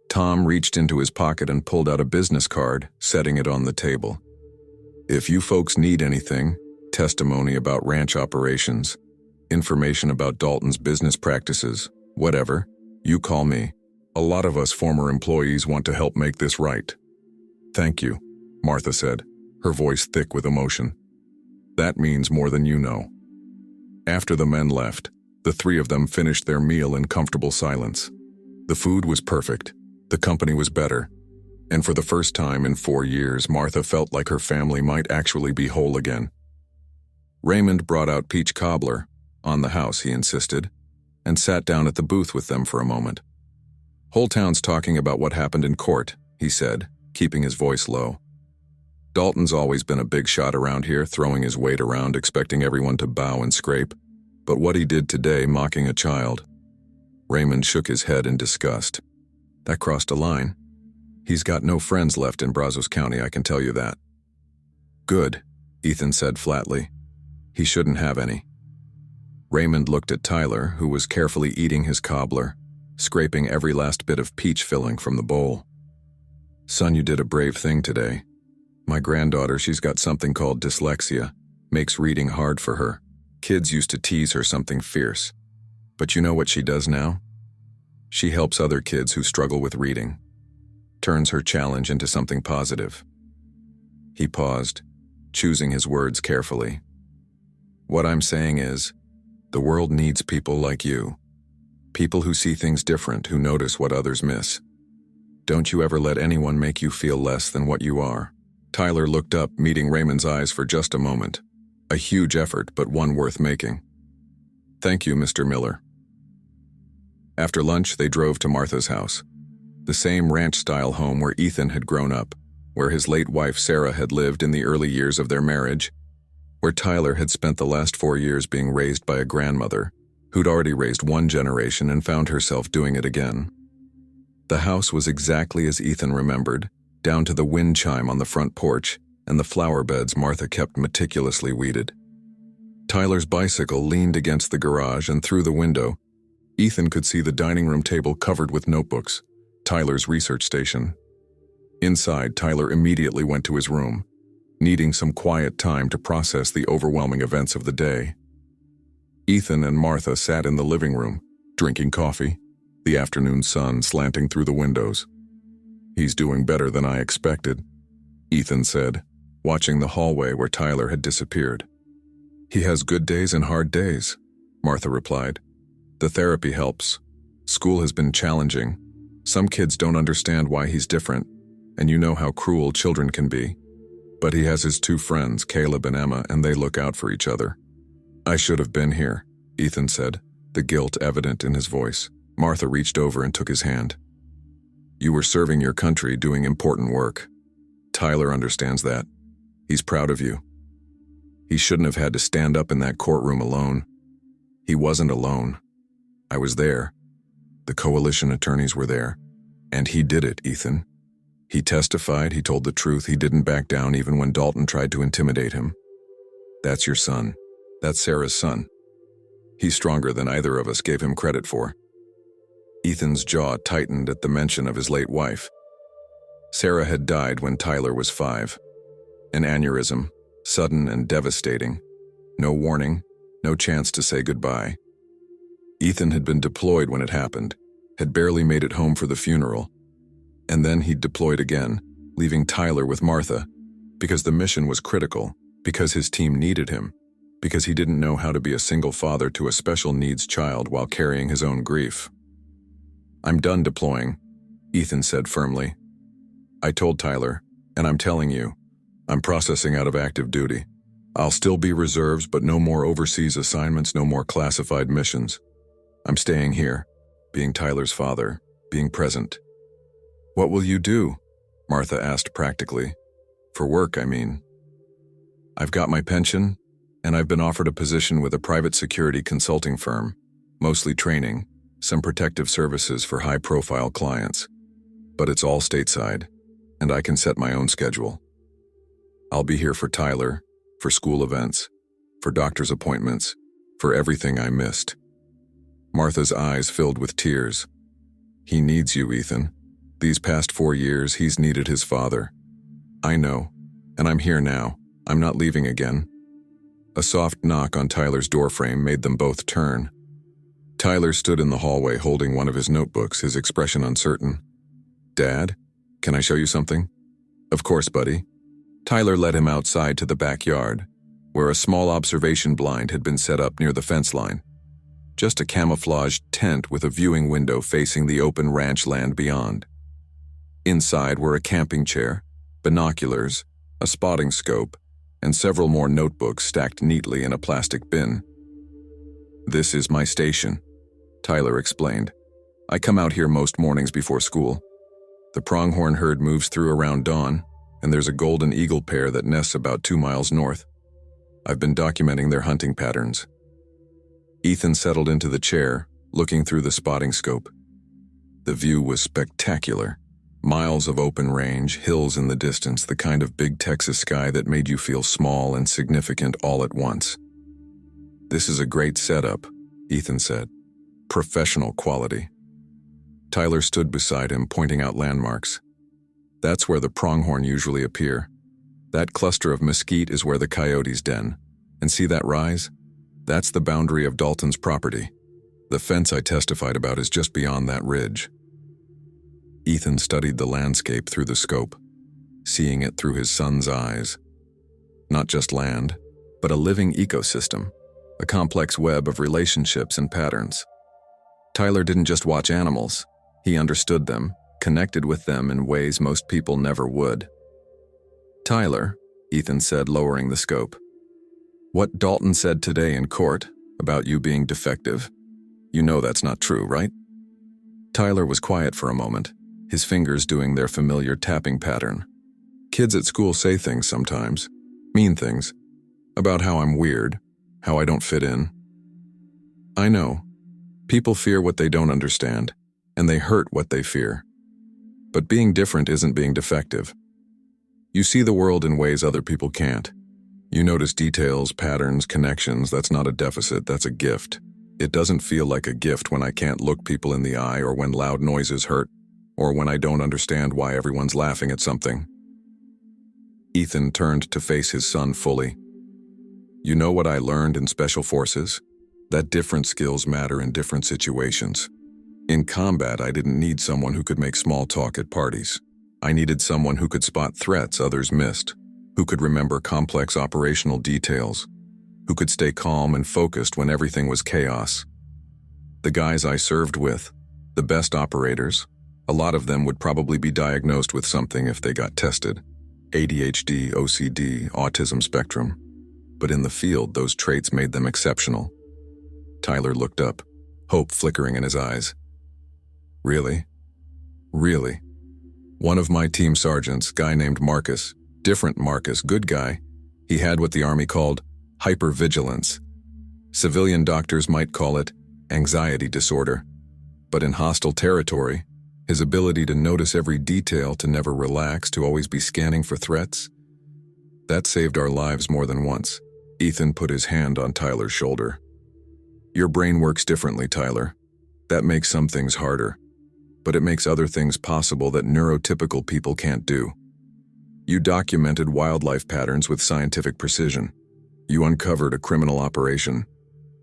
Tom reached into his pocket and pulled out a business card, setting it on the table. If you folks need anything, testimony about ranch operations, information about Dalton's business practices, whatever, you call me. A lot of us former employees want to help make this right. Thank you, Martha said, her voice thick with emotion. That means more than you know. After the men left, the three of them finished their meal in comfortable silence. The food was perfect, the company was better, and for the first time in 4 years, Martha felt like her family might actually be whole again. Raymond brought out peach cobbler, on the house, he insisted, and sat down at the booth with them for a moment. Whole town's talking about what happened in court, he said, keeping his voice low. Dalton's always been a big shot around here, throwing his weight around, expecting everyone to bow and scrape. But what he did today, mocking a child. Raymond shook his head in disgust. That crossed a line. He's got no friends left in Brazos County, I can tell you that. Good, Ethan said flatly. He shouldn't have any. Raymond looked at Tyler, who was carefully eating his cobbler, scraping every last bit of peach filling from the bowl. Son, you did a brave thing today. My granddaughter, she's got something called dyslexia, makes reading hard for her. Kids used to tease her something fierce. But you know what she does now? She helps other kids who struggle with reading. Turns her challenge into something positive. He paused, choosing his words carefully. What I'm saying is, the world needs people like you. People who see things different, who notice what others miss. Don't you ever let anyone make you feel less than what you are. Tyler looked up, meeting Raymond's eyes for just a moment. A huge effort, but one worth making. Thank you, Mr. Miller. After lunch, they drove to Martha's house. The same ranch-style home where Ethan had grown up, where his late wife Sarah had lived in the early years of their marriage, where Tyler had spent the last 4 years being raised by a grandmother, who'd already raised one generation and found herself doing it again. The house was exactly as Ethan remembered, down to the wind chime on the front porch and the flower beds Martha kept meticulously weeded. Tyler's bicycle leaned against the garage, and through the window, Ethan could see the dining room table covered with notebooks, Tyler's research station. Inside, Tyler immediately went to his room, needing some quiet time to process the overwhelming events of the day. Ethan and Martha sat in the living room, drinking coffee, the afternoon sun slanting through the windows. He's doing better than I expected, Ethan said, watching the hallway where Tyler had disappeared. He has good days and hard days, Martha replied. The therapy helps. School has been challenging. Some kids don't understand why he's different, and you know how cruel children can be. But he has his 2 friends, Caleb and Emma, and they look out for each other. I should have been here, Ethan said, the guilt evident in his voice. Martha reached over and took his hand. You were serving your country, doing important work. Tyler understands that. He's proud of you. He shouldn't have had to stand up in that courtroom alone. He wasn't alone. I was there. The coalition attorneys were there. And he did it, Ethan. He testified, he told the truth, he didn't back down even when Dalton tried to intimidate him. That's your son. That's Sarah's son. He's stronger than either of us gave him credit for. Ethan's jaw tightened at the mention of his late wife. Sarah had died when Tyler was 5. An aneurysm, sudden and devastating. No warning, no chance to say goodbye. Ethan had been deployed when it happened, had barely made it home for the funeral. And then he'd deployed again, leaving Tyler with Martha, because the mission was critical, because his team needed him, because he didn't know how to be a single father to a special needs child while carrying his own grief. I'm done deploying, Ethan said firmly. I told Tyler, and I'm telling you, I'm processing out of active duty. I'll still be reserves, but no more overseas assignments, no more classified missions. I'm staying here, being Tyler's father, being present. What will you do? Martha asked practically. For work, I mean. I've got my pension, and I've been offered a position with a private security consulting firm, mostly training, some protective services for high-profile clients. But it's all stateside, and I can set my own schedule. I'll be here for Tyler, for school events, for doctor's appointments, for everything I missed. Martha's eyes filled with tears. He needs you, Ethan. These past 4 years, he's needed his father. I know, and I'm here now. I'm not leaving again. A soft knock on Tyler's doorframe made them both turn. Tyler stood in the hallway holding one of his notebooks, his expression uncertain. Dad, can I show you something? Of course, buddy. Tyler led him outside to the backyard, where a small observation blind had been set up near the fence line. Just a camouflaged tent with a viewing window facing the open ranch land beyond. Inside were a camping chair, binoculars, a spotting scope, and several more notebooks stacked neatly in a plastic bin. This is my station, Tyler explained. I come out here most mornings before school. The pronghorn herd moves through around dawn, and there's a golden eagle pair that nests about 2 miles north. I've been documenting their hunting patterns. Ethan settled into the chair, looking through the spotting scope. The view was spectacular. Miles of open range, hills in the distance, the kind of big Texas sky that made you feel small and significant all at once. This is a great setup, Ethan said. Professional quality. Tyler stood beside him, pointing out landmarks. That's where the pronghorn usually appear. That cluster of mesquite is where the coyotes den. And see that rise? That's the boundary of Dalton's property. The fence I testified about is just beyond that ridge. Ethan studied the landscape through the scope, seeing it through his son's eyes. Not just land, but a living ecosystem, a complex web of relationships and patterns. Tyler didn't just watch animals. He understood them, connected with them in ways most people never would. Tyler, Ethan said, lowering the scope. What Dalton said today in court about you being defective, you know that's not true, right? Tyler was quiet for a moment, his fingers doing their familiar tapping pattern. Kids at school say things sometimes, mean things, about how I'm weird, how I don't fit in. I know. People fear what they don't understand, and they hurt what they fear. But being different isn't being defective. You see the world in ways other people can't. You notice details, patterns, connections. That's not a deficit, that's a gift. It doesn't feel like a gift when I can't look people in the eye, or when loud noises hurt, or when I don't understand why everyone's laughing at something. Ethan turned to face his son fully. You know what I learned in Special Forces? That different skills matter in different situations. In combat, I didn't need someone who could make small talk at parties. I needed someone who could spot threats others missed, who could remember complex operational details, who could stay calm and focused when everything was chaos. The guys I served with, the best operators, a lot of them would probably be diagnosed with something if they got tested. ADHD, OCD, autism spectrum. But in the field, those traits made them exceptional. Tyler looked up, hope flickering in his eyes. Really? Really? One of my team sergeants, guy named Marcus, different Marcus, good guy, he had what the Army called hypervigilance. Civilian doctors might call it anxiety disorder. But in hostile territory, his ability to notice every detail, to never relax, to always be scanning for threats, that saved our lives more than once. Ethan put his hand on Tyler's shoulder. Your brain works differently, Tyler. That makes some things harder, but it makes other things possible that neurotypical people can't do. You documented wildlife patterns with scientific precision. You uncovered a criminal operation.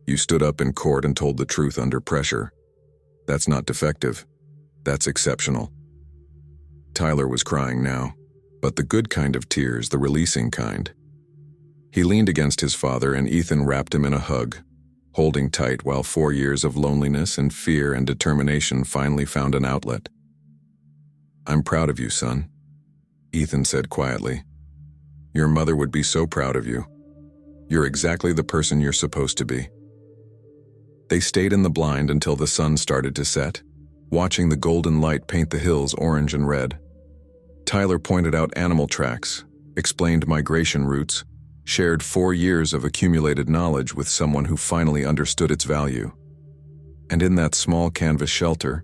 You stood up in court and told the truth under pressure. That's not defective. That's exceptional. Tyler was crying now, but the good kind of tears, the releasing kind. He leaned against his father, and Ethan wrapped him in a hug. holding tight while 4 years of loneliness and fear and determination finally found an outlet. "I'm proud of you, son," Ethan said quietly. "Your mother would be so proud of you. You're exactly the person you're supposed to be." They stayed in the blind until the sun started to set, watching the golden light paint the hills orange and red. Tyler pointed out animal tracks, explained migration routes, shared 4 years of accumulated knowledge with someone who finally understood its value. And in that small canvas shelter,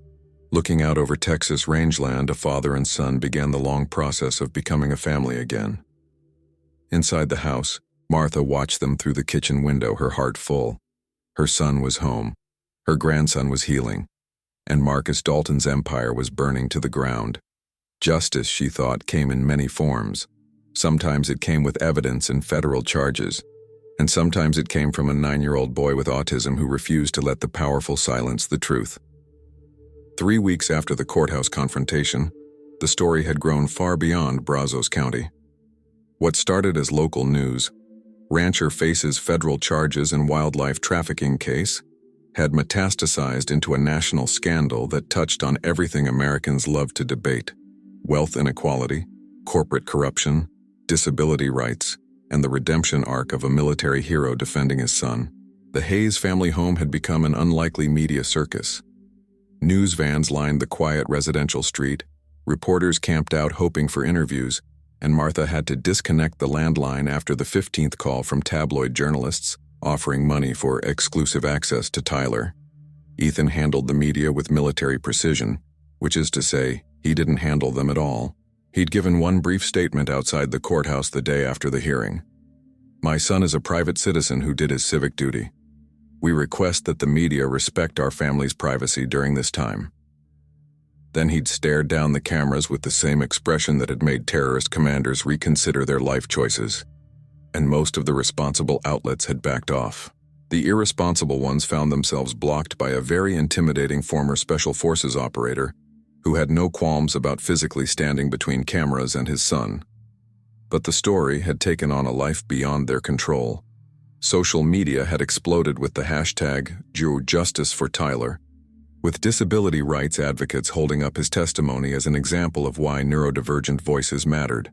looking out over Texas rangeland, a father and son began the long process of becoming a family again. Inside the house, Martha watched them through the kitchen window, her heart full. Her son was home, her grandson was healing, and Marcus Dalton's empire was burning to the ground. Justice, she thought, came in many forms. Sometimes it came with evidence and federal charges, and sometimes it came from a 9-year-old boy with autism who refused to let the powerful silence the truth. 3 weeks after the courthouse confrontation, the story had grown far beyond Brazos County. What started as local news, rancher faces federal charges in wildlife trafficking case, had metastasized into a national scandal that touched on everything Americans love to debate: wealth inequality, corporate corruption, disability rights, and the redemption arc of a military hero defending his son. The Hayes family home had become an unlikely media circus. News vans lined the quiet residential street, reporters camped out hoping for interviews, and Martha had to disconnect the landline after the 15th call from tabloid journalists offering money for exclusive access to Tyler. Ethan handled the media with military precision, which is to say, he didn't handle them at all. He'd given one brief statement outside the courthouse the day after the hearing. "My son is a private citizen who did his civic duty. We request that the media respect our family's privacy during this time." Then he'd stared down the cameras with the same expression that had made terrorist commanders reconsider their life choices. And most of the responsible outlets had backed off. The irresponsible ones found themselves blocked by a very intimidating former Special Forces operator who had no qualms about physically standing between cameras and his son. But the story had taken on a life beyond their control. Social media had exploded with the hashtag #JusticeForTyler, for Tyler, with disability rights advocates holding up his testimony as an example of why neurodivergent voices mattered.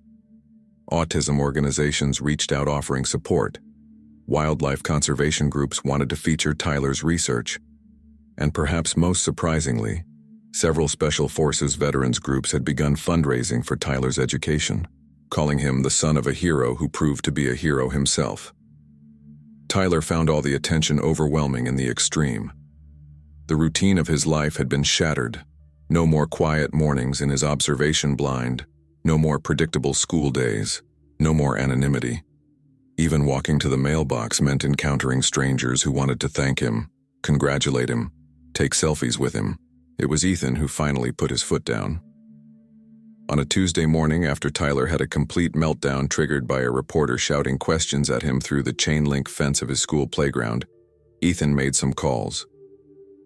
Autism organizations reached out offering support. Wildlife conservation groups wanted to feature Tyler's research. And perhaps most surprisingly, several Special Forces veterans groups had begun fundraising for Tyler's education, calling him the son of a hero who proved to be a hero himself. Tyler found all the attention overwhelming in the extreme. The routine of his life had been shattered. No more quiet mornings in his observation blind, no more predictable school days, no more anonymity. Even walking to the mailbox meant encountering strangers who wanted to thank him, congratulate him, take selfies with him. It was Ethan who finally put his foot down. On a Tuesday morning, after Tyler had a complete meltdown triggered by a reporter shouting questions at him through the chain-link fence of his school playground, Ethan made some calls.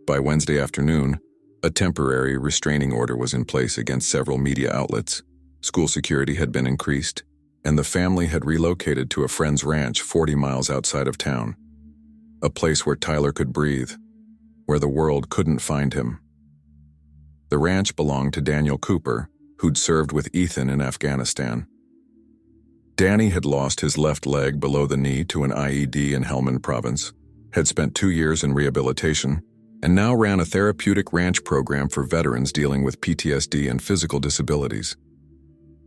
By Wednesday afternoon, a temporary restraining order was in place against several media outlets. School security had been increased, and the family had relocated to a friend's ranch 40 miles outside of town. A place where Tyler could breathe, where the world couldn't find him. The ranch belonged to Daniel Cooper, who'd served with Ethan in Afghanistan. Danny had lost his left leg below the knee to an IED in Helmand Province, had spent 2 years in rehabilitation, and now ran a therapeutic ranch program for veterans dealing with PTSD and physical disabilities.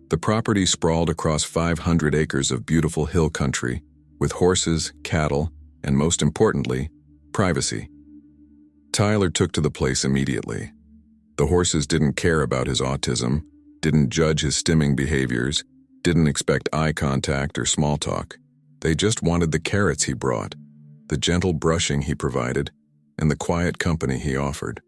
The property sprawled across 500 acres of beautiful hill country, with horses, cattle, and most importantly, privacy. Tyler took to the place immediately. The horses didn't care about his autism, didn't judge his stimming behaviors, didn't expect eye contact or small talk. They just wanted the carrots he brought, the gentle brushing he provided, and the quiet company he offered.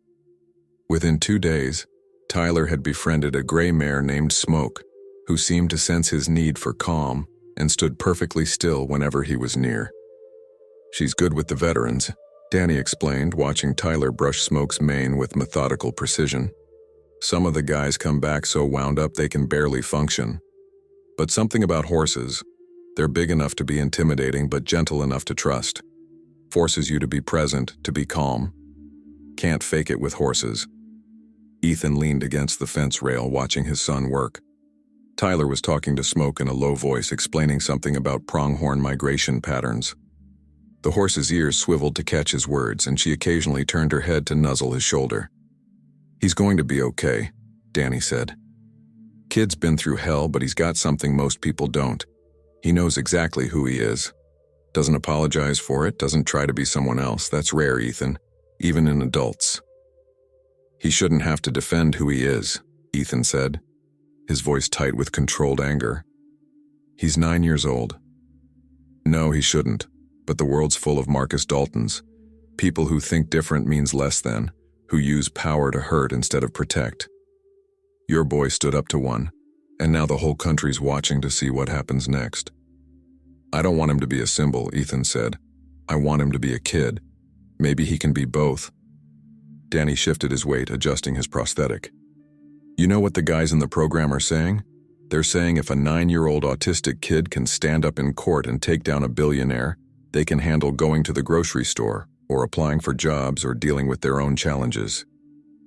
Within 2 days, Tyler had befriended a gray mare named Smoke, who seemed to sense his need for calm and stood perfectly still whenever he was near. "She's good with the veterans," Danny explained, watching Tyler brush Smoke's mane with methodical precision. "Some of the guys come back so wound up they can barely function. But something about horses, they're big enough to be intimidating but gentle enough to trust. Forces you to be present, to be calm. Can't fake it with horses. Ethan leaned against the fence rail watching his son work. Tyler was talking to Smoke in a low voice, explaining something about pronghorn migration patterns. The horse's ears swiveled to catch his words, and she occasionally turned her head to nuzzle his shoulder. "He's going to be okay," Danny said. "Kid's been through hell, but he's got something most people don't. He knows exactly who he is. Doesn't apologize for it, doesn't try to be someone else. That's rare, Ethan, even in adults." "He shouldn't have to defend who he is," Ethan said, his voice tight with controlled anger. "He's 9 years old." "No, he shouldn't, but the world's full of Marcus Daltons, people who think different means less than, who use power to hurt instead of protect. Your boy stood up to one, and now the whole country's watching to see what happens next." "I don't want him to be a symbol," Ethan said. "I want him to be a kid. Maybe he can be both." Danny shifted his weight, adjusting his prosthetic. "You know what the guys in the program are saying? They're saying if a 9-year-old autistic kid can stand up in court and take down a billionaire, they can handle going to the grocery store, or applying for jobs, or dealing with their own challenges.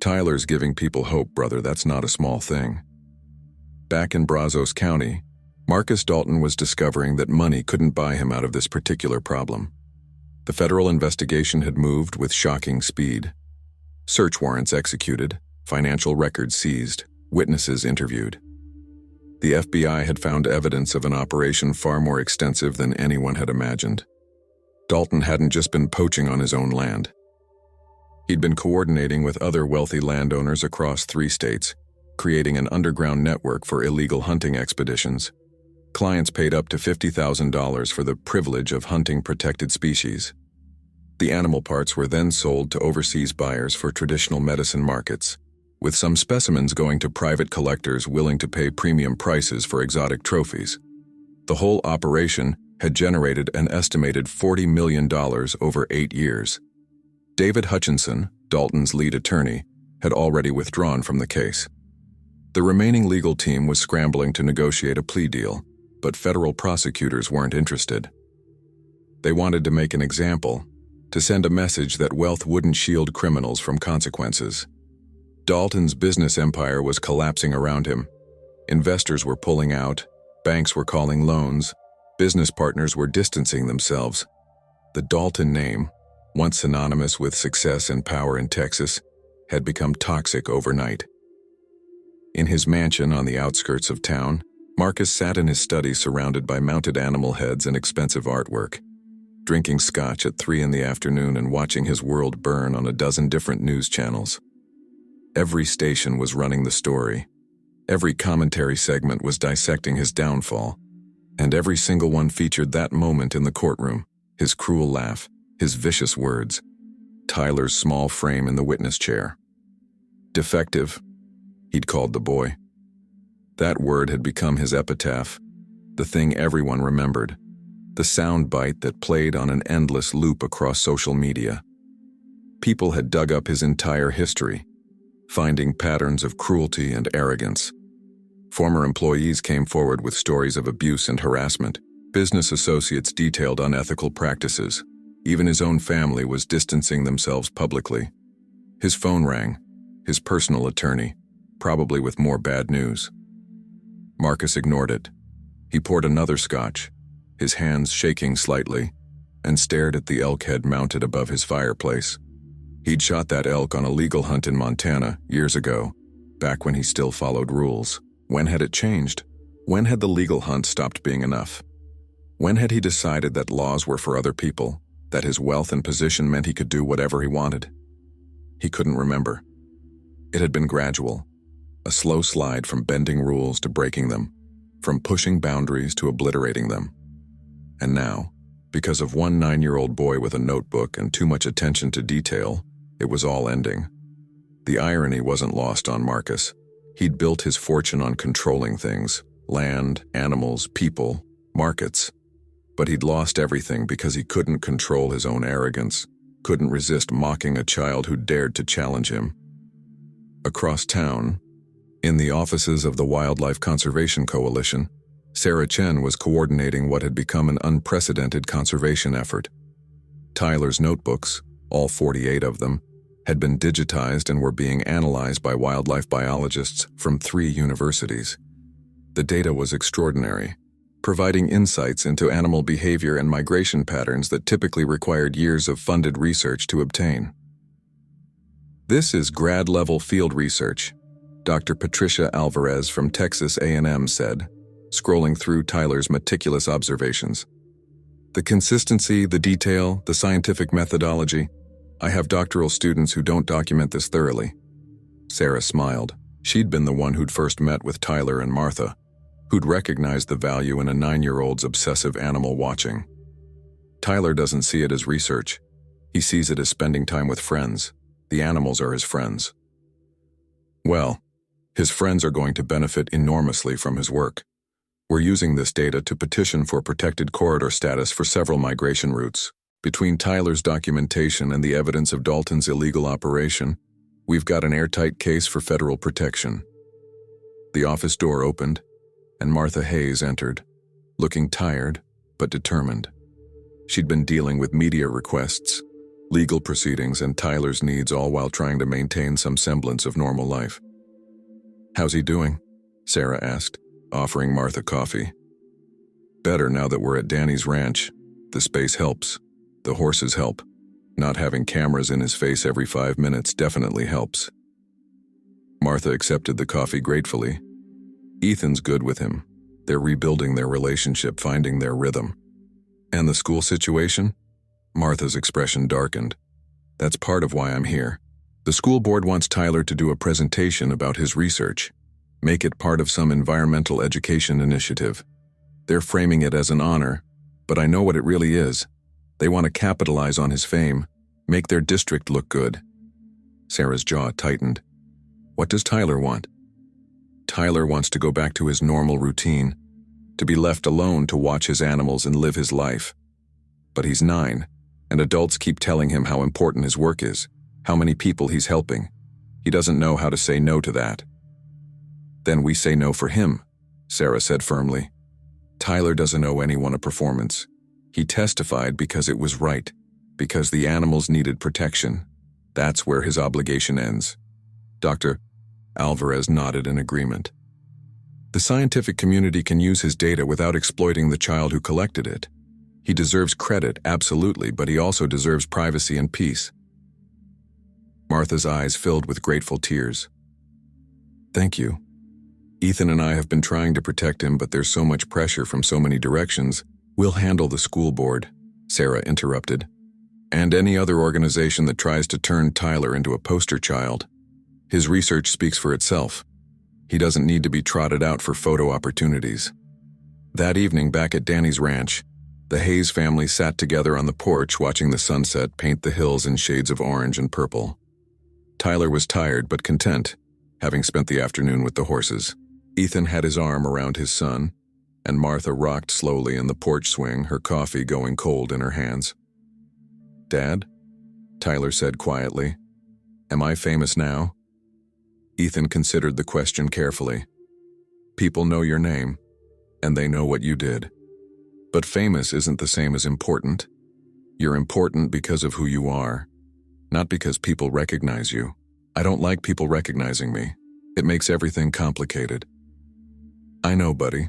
Tyler's giving people hope, brother. That's not a small thing." Back in Brazos County, Marcus Dalton was discovering that money couldn't buy him out of this particular problem. The federal investigation had moved with shocking speed. Search warrants executed, financial records seized, witnesses interviewed. The FBI had found evidence of an operation far more extensive than anyone had imagined. Dalton hadn't just been poaching on his own land. He'd been coordinating with other wealthy landowners across 3 states, creating an underground network for illegal hunting expeditions. Clients paid up to $50,000 for the privilege of hunting protected species. The animal parts were then sold to overseas buyers for traditional medicine markets, with some specimens going to private collectors willing to pay premium prices for exotic trophies. The whole operation had generated an estimated $40 million over 8 years. David Hutchinson, Dalton's lead attorney, had already withdrawn from the case. The remaining legal team was scrambling to negotiate a plea deal, but federal prosecutors weren't interested. They wanted to make an example, to send a message that wealth wouldn't shield criminals from consequences. Dalton's business empire was collapsing around him. Investors were pulling out, banks were calling loans, business partners were distancing themselves. The Dalton name, once synonymous with success and power in Texas, had become toxic overnight. In his mansion on the outskirts of town, Marcus sat in his study surrounded by mounted animal heads and expensive artwork, drinking scotch at 3 p.m. and watching his world burn on a dozen different news channels. Every station was running the story. Every commentary segment was dissecting his downfall, and every single one featured that moment in the courtroom, his cruel laugh, his vicious words, Tyler's small frame in the witness chair. Defective, he'd called the boy. That word had become his epitaph, the thing everyone remembered, the sound bite that played on an endless loop across social media. People had dug up his entire history, finding patterns of cruelty and arrogance. Former employees came forward with stories of abuse and harassment. Business associates detailed unethical practices. Even his own family was distancing themselves publicly. His phone rang, his personal attorney, probably with more bad news. Marcus ignored it. He poured another scotch, his hands shaking slightly, and stared at the elk head mounted above his fireplace. He'd shot that elk on a legal hunt in Montana years ago, back when he still followed rules. When had it changed? When had the legal hunt stopped being enough? When had he decided that laws were for other people, that his wealth and position meant he could do whatever he wanted? He couldn't remember. It had been gradual, a slow slide from bending rules to breaking them, from pushing boundaries to obliterating them. And now, because of one 9-year-old boy with a notebook and too much attention to detail, it was all ending. The irony wasn't lost on Marcus. He'd built his fortune on controlling things, land, animals, people, markets. But he'd lost everything because he couldn't control his own arrogance, couldn't resist mocking a child who dared to challenge him. Across town, in the offices of the Wildlife Conservation Coalition, Sarah Chen was coordinating what had become an unprecedented conservation effort. Tyler's notebooks, all 48 of them, had been digitized and were being analyzed by wildlife biologists from 3 universities. The data was extraordinary, providing insights into animal behavior and migration patterns that typically required years of funded research to obtain. This is grad-level field research, Dr. Patricia Alvarez from Texas A&M said, scrolling through Tyler's meticulous observations. The consistency, the detail, the scientific methodology. I have doctoral students who don't document this thoroughly. Sarah smiled. She'd been the one who'd first met with Tyler and Martha, who'd recognized the value in a 9-year-old's obsessive animal watching. Tyler doesn't see it as research. He sees it as spending time with friends. The animals are his friends. Well, his friends are going to benefit enormously from his work. We're using this data to petition for protected corridor status for several migration routes. Between Tyler's documentation and the evidence of Dalton's illegal operation, we've got an airtight case for federal protection. The office door opened, and Martha Hayes entered, looking tired but determined. She'd been dealing with media requests, legal proceedings, and Tyler's needs, all while trying to maintain some semblance of normal life. "How's he doing?" Sarah asked, offering Martha coffee. "Better now that we're at Danny's ranch. The space helps. The horses help. Not having cameras in his face every 5 minutes definitely helps." Martha accepted the coffee gratefully. Ethan's good with him. They're rebuilding their relationship, finding their rhythm. "And the school situation?" Martha's expression darkened. "That's part of why I'm here. The school board wants Tyler to do a presentation about his research. Make it part of some environmental education initiative. They're framing it as an honor, but I know what it really is. They want to capitalize on his fame, make their district look good." Sarah's jaw tightened. "What does Tyler want?" "Tyler wants to go back to his normal routine, to be left alone to watch his animals and live his life. But he's 9, and adults keep telling him how important his work is, how many people he's helping. He doesn't know how to say no to that." "Then we say no for him," Sarah said firmly. "Tyler doesn't owe anyone a performance. He testified because it was right, because the animals needed protection. That's where his obligation ends." Dr. Alvarez nodded in agreement. "The scientific community can use his data without exploiting the child who collected it. He deserves credit, absolutely, but he also deserves privacy and peace." Martha's eyes filled with grateful tears. "Thank you. Ethan and I have been trying to protect him, but there's so much pressure from so many directions. We'll handle the school board," Sarah interrupted. "And any other organization that tries to turn Tyler into a poster child. His research speaks for itself. He doesn't need to be trotted out for photo opportunities." That evening, back at Danny's ranch, the Hayes family sat together on the porch watching the sunset paint the hills in shades of orange and purple. Tyler was tired but content, having spent the afternoon with the horses. Ethan had his arm around his son, and Martha rocked slowly in the porch swing, her coffee going cold in her hands. "Dad?" Tyler said quietly. "Am I famous now?" Ethan considered the question carefully. "People know your name, and they know what you did. But famous isn't the same as important. You're important because of who you are, not because people recognize you. I don't like people recognizing me. It makes everything complicated." "I know, buddy.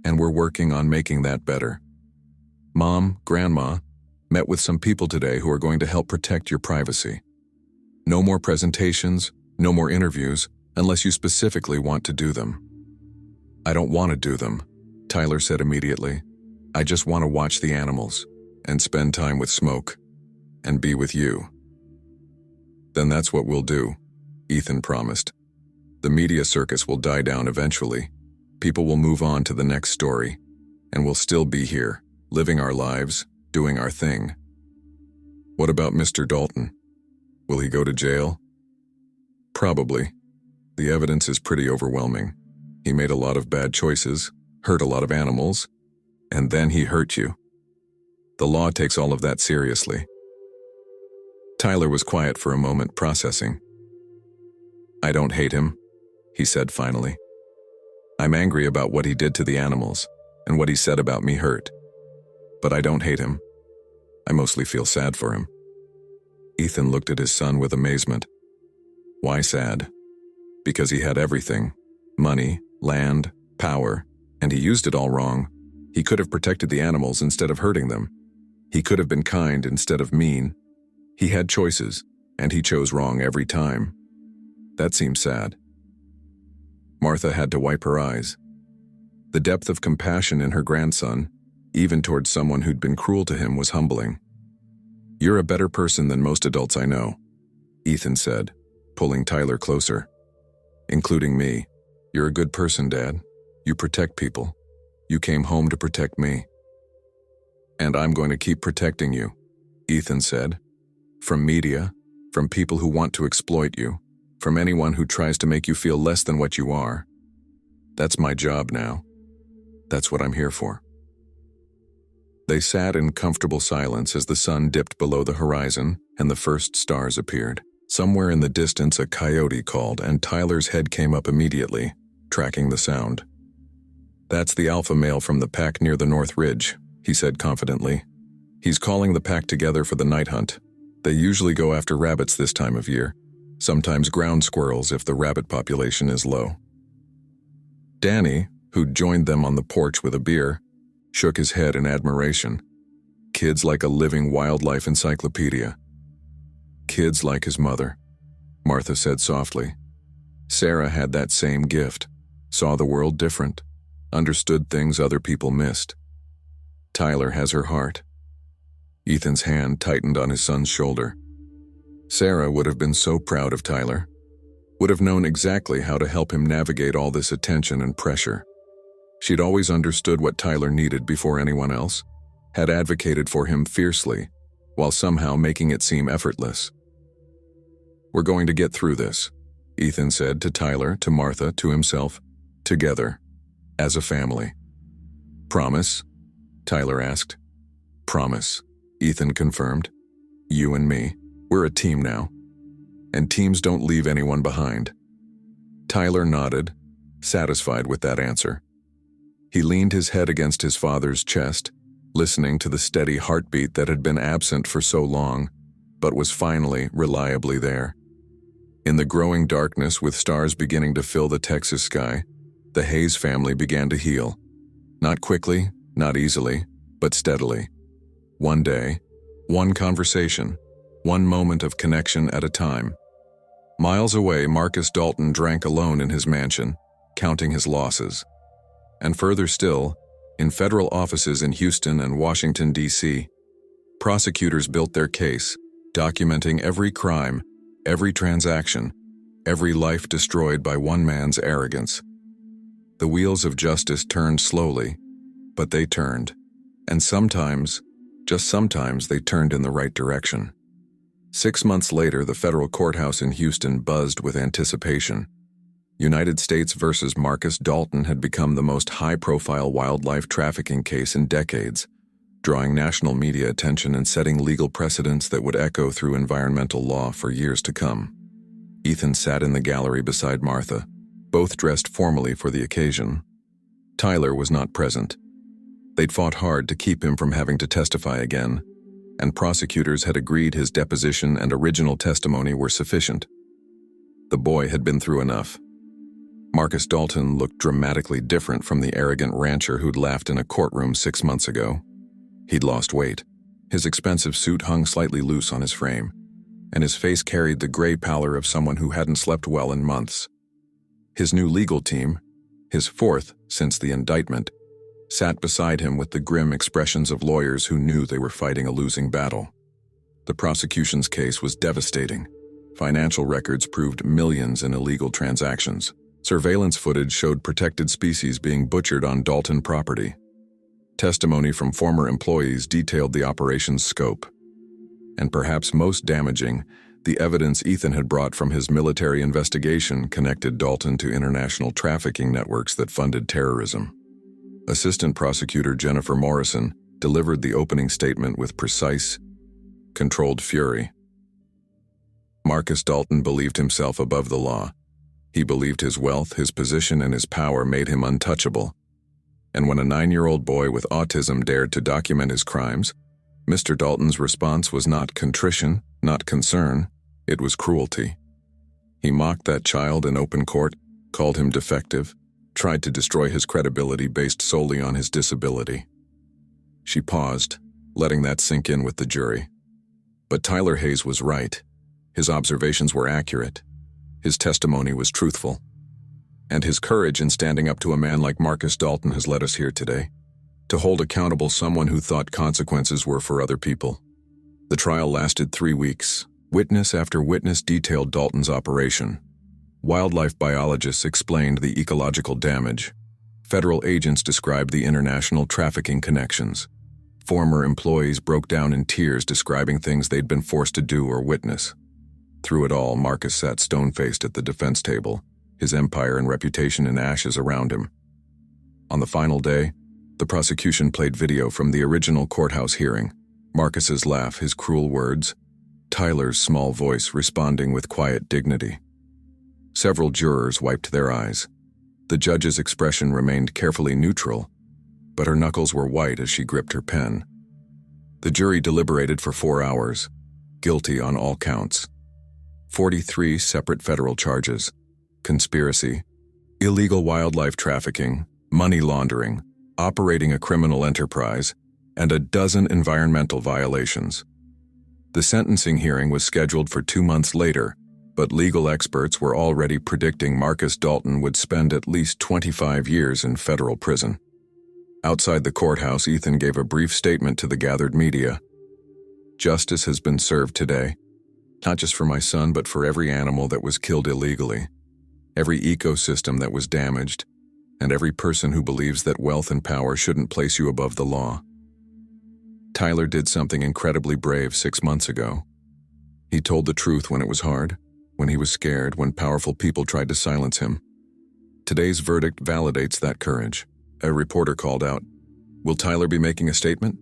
And we're working on making that better. Mom, Grandma, met with some people today who are going to help protect your privacy. No more presentations, no more interviews, unless you specifically want to do them." "I don't want to do them," Tyler said immediately. "I just want to watch the animals, and spend time with Smoke, and be with you." "Then that's what we'll do," Ethan promised. "The media circus will die down eventually. People will move on to the next story, and we'll still be here, living our lives, doing our thing." "What about Mr. Dalton? Will he go to jail?" "Probably. The evidence is pretty overwhelming. He made a lot of bad choices, hurt a lot of animals, and then he hurt you. The law takes all of that seriously." Tyler was quiet for a moment, processing. "I don't hate him," he said finally. "I'm angry about what he did to the animals, and what he said about me hurt. But I don't hate him. I mostly feel sad for him." Ethan looked at his son with amazement. "Why sad?" "Because he had everything. Money, land, power, and he used it all wrong. He could have protected the animals instead of hurting them. He could have been kind instead of mean. He had choices, and he chose wrong every time. That seems sad." Martha had to wipe her eyes. The depth of compassion in her grandson, even towards someone who'd been cruel to him, was humbling. "You're a better person than most adults I know," Ethan said, pulling Tyler closer. "Including me. You're a good person, Dad. You protect people. You came home to protect me." "And I'm going to keep protecting you," Ethan said. "From media, from people who want to exploit you, from anyone who tries to make you feel less than what you are. That's my job now. That's what I'm here for." They sat in comfortable silence as the sun dipped below the horizon and the first stars appeared. Somewhere in the distance a coyote called, and Tyler's head came up immediately, tracking the sound. "That's the alpha male from the pack near the North Ridge," he said confidently. "He's calling the pack together for the night hunt. They usually go after rabbits this time of year, sometimes ground squirrels if the rabbit population is low." Danny, who'd joined them on the porch with a beer, shook his head in admiration. Kids like a living wildlife encyclopedia. "Kids like his mother," Martha said softly. "Sarah had that same gift, saw the world different, understood things other people missed. Tyler has her heart." Ethan's hand tightened on his son's shoulder. Sarah would have been so proud of Tyler, would have known exactly how to help him navigate all this attention and pressure. She'd always understood what Tyler needed before anyone else, had advocated for him fiercely, while somehow making it seem effortless. "We're going to get through this," Ethan said to Tyler, to Martha, to himself, "together, as a family." "Promise?" Tyler asked. "Promise," Ethan confirmed. "You and me, we're a team now. And teams don't leave anyone behind." Tyler nodded, satisfied with that answer. He leaned his head against his father's chest, listening to the steady heartbeat that had been absent for so long, but was finally reliably there. In the growing darkness, with stars beginning to fill the Texas sky, the Hayes family began to heal. Not quickly, not easily, but steadily. One day, one conversation, one moment of connection at a time. Miles away, Marcus Dalton drank alone in his mansion, counting his losses. And further still, in federal offices in Houston and Washington, D.C., prosecutors built their case, documenting every crime, every transaction, every life destroyed by one man's arrogance. The wheels of justice turned slowly, but they turned, and sometimes, just sometimes, they turned in the right direction. 6 months later, the federal courthouse in Houston buzzed with anticipation. United States versus Marcus Dalton had become the most high-profile wildlife trafficking case in decades, drawing national media attention and setting legal precedents that would echo through environmental law for years to come. Ethan sat in the gallery beside Martha, both dressed formally for the occasion. Tyler was not present. They'd fought hard to keep him from having to testify again, and prosecutors had agreed his deposition and original testimony were sufficient. The boy had been through enough. Marcus Dalton looked dramatically different from the arrogant rancher who'd laughed in a courtroom 6 months ago. He'd lost weight. His expensive suit hung slightly loose on his frame, and his face carried the gray pallor of someone who hadn't slept well in months. His new legal team, his fourth since the indictment, sat beside him with the grim expressions of lawyers who knew they were fighting a losing battle. The prosecution's case was devastating. Financial records proved millions in illegal transactions. Surveillance footage showed protected species being butchered on Dalton property. Testimony from former employees detailed the operation's scope. And perhaps most damaging, the evidence Ethan had brought from his military investigation connected Dalton to international trafficking networks that funded terrorism. Assistant Prosecutor Jennifer Morrison delivered the opening statement with precise, controlled fury. Marcus Dalton believed himself above the law. He believed his wealth, his position, and his power made him untouchable. And when a 9-year-old boy with autism dared to document his crimes, Mr. Dalton's response was not contrition, not concern, it was cruelty. He mocked that child in open court, called him defective, tried to destroy his credibility based solely on his disability. She paused, letting that sink in with the jury. But Tyler Hayes was right. His observations were accurate. His testimony was truthful. And his courage in standing up to a man like Marcus Dalton has led us here today, to hold accountable someone who thought consequences were for other people. The trial lasted 3 weeks. Witness after witness detailed Dalton's operation. Wildlife biologists explained the ecological damage. Federal agents described the international trafficking connections. Former employees broke down in tears describing things they'd been forced to do or witness. Through it all, Marcus sat stone-faced at the defense table, his empire and reputation in ashes around him. On the final day, the prosecution played video from the original courthouse hearing. Marcus's laugh, his cruel words, Tyler's small voice responding with quiet dignity. Several jurors wiped their eyes. The judge's expression remained carefully neutral, but her knuckles were white as she gripped her pen. The jury deliberated for 4 hours, guilty on all counts. 43 separate federal charges: conspiracy, illegal wildlife trafficking, money laundering, operating a criminal enterprise, and a dozen environmental violations. The sentencing hearing was scheduled for 2 months later, but legal experts were already predicting Marcus Dalton would spend at least 25 years in federal prison. Outside the courthouse, Ethan gave a brief statement to the gathered media. Justice has been served today, not just for my son, but for every animal that was killed illegally, every ecosystem that was damaged, and every person who believes that wealth and power shouldn't place you above the law. Tyler did something incredibly brave 6 months ago. He told the truth when it was hard, when he was scared, when powerful people tried to silence him. Today's verdict validates that courage. A reporter called out, "Will Tyler be making a statement?"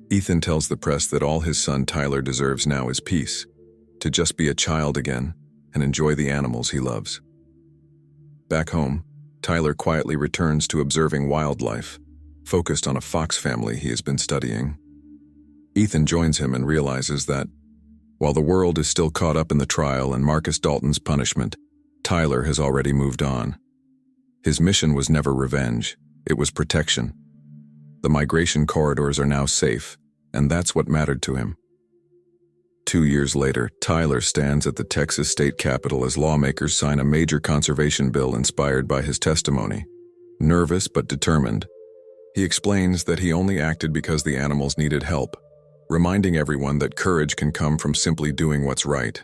Ethan tells the press that all his son Tyler deserves now is peace, to just be a child again and enjoy the animals he loves. Back home, Tyler quietly returns to observing wildlife, focused on a fox family he has been studying. Ethan joins him and realizes that, while the world is still caught up in the trial and Marcus Dalton's punishment, Tyler has already moved on. His mission was never revenge, it was protection. The migration corridors are now safe, and that's what mattered to him. 2 years later, Tyler stands at the Texas state capitol as lawmakers sign a major conservation bill inspired by his testimony. Nervous but determined, he explains that he only acted because the animals needed help, reminding everyone that courage can come from simply doing what's right.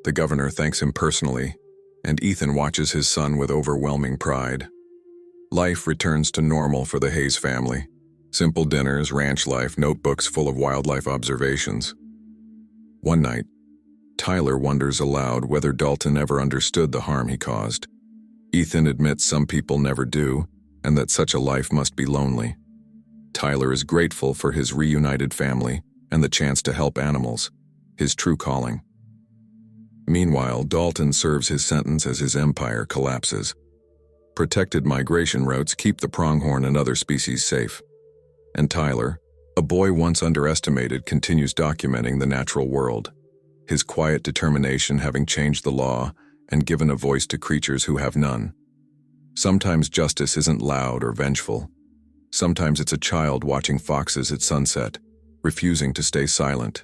The governor thanks him personally, and Ethan watches his son with overwhelming pride. Life returns to normal for the Hayes family. Simple dinners, ranch life, notebooks full of wildlife observations. One night, Tyler wonders aloud whether Dalton ever understood the harm he caused. Ethan admits some people never do, and that such a life must be lonely. Tyler is grateful for his reunited family and the chance to help animals, his true calling. Meanwhile, Dalton serves his sentence as his empire collapses. Protected migration routes keep the pronghorn and other species safe. And Tyler, a boy once underestimated, continues documenting the natural world, his quiet determination having changed the law and given a voice to creatures who have none. Sometimes justice isn't loud or vengeful. Sometimes it's a child watching foxes at sunset, refusing to stay silent.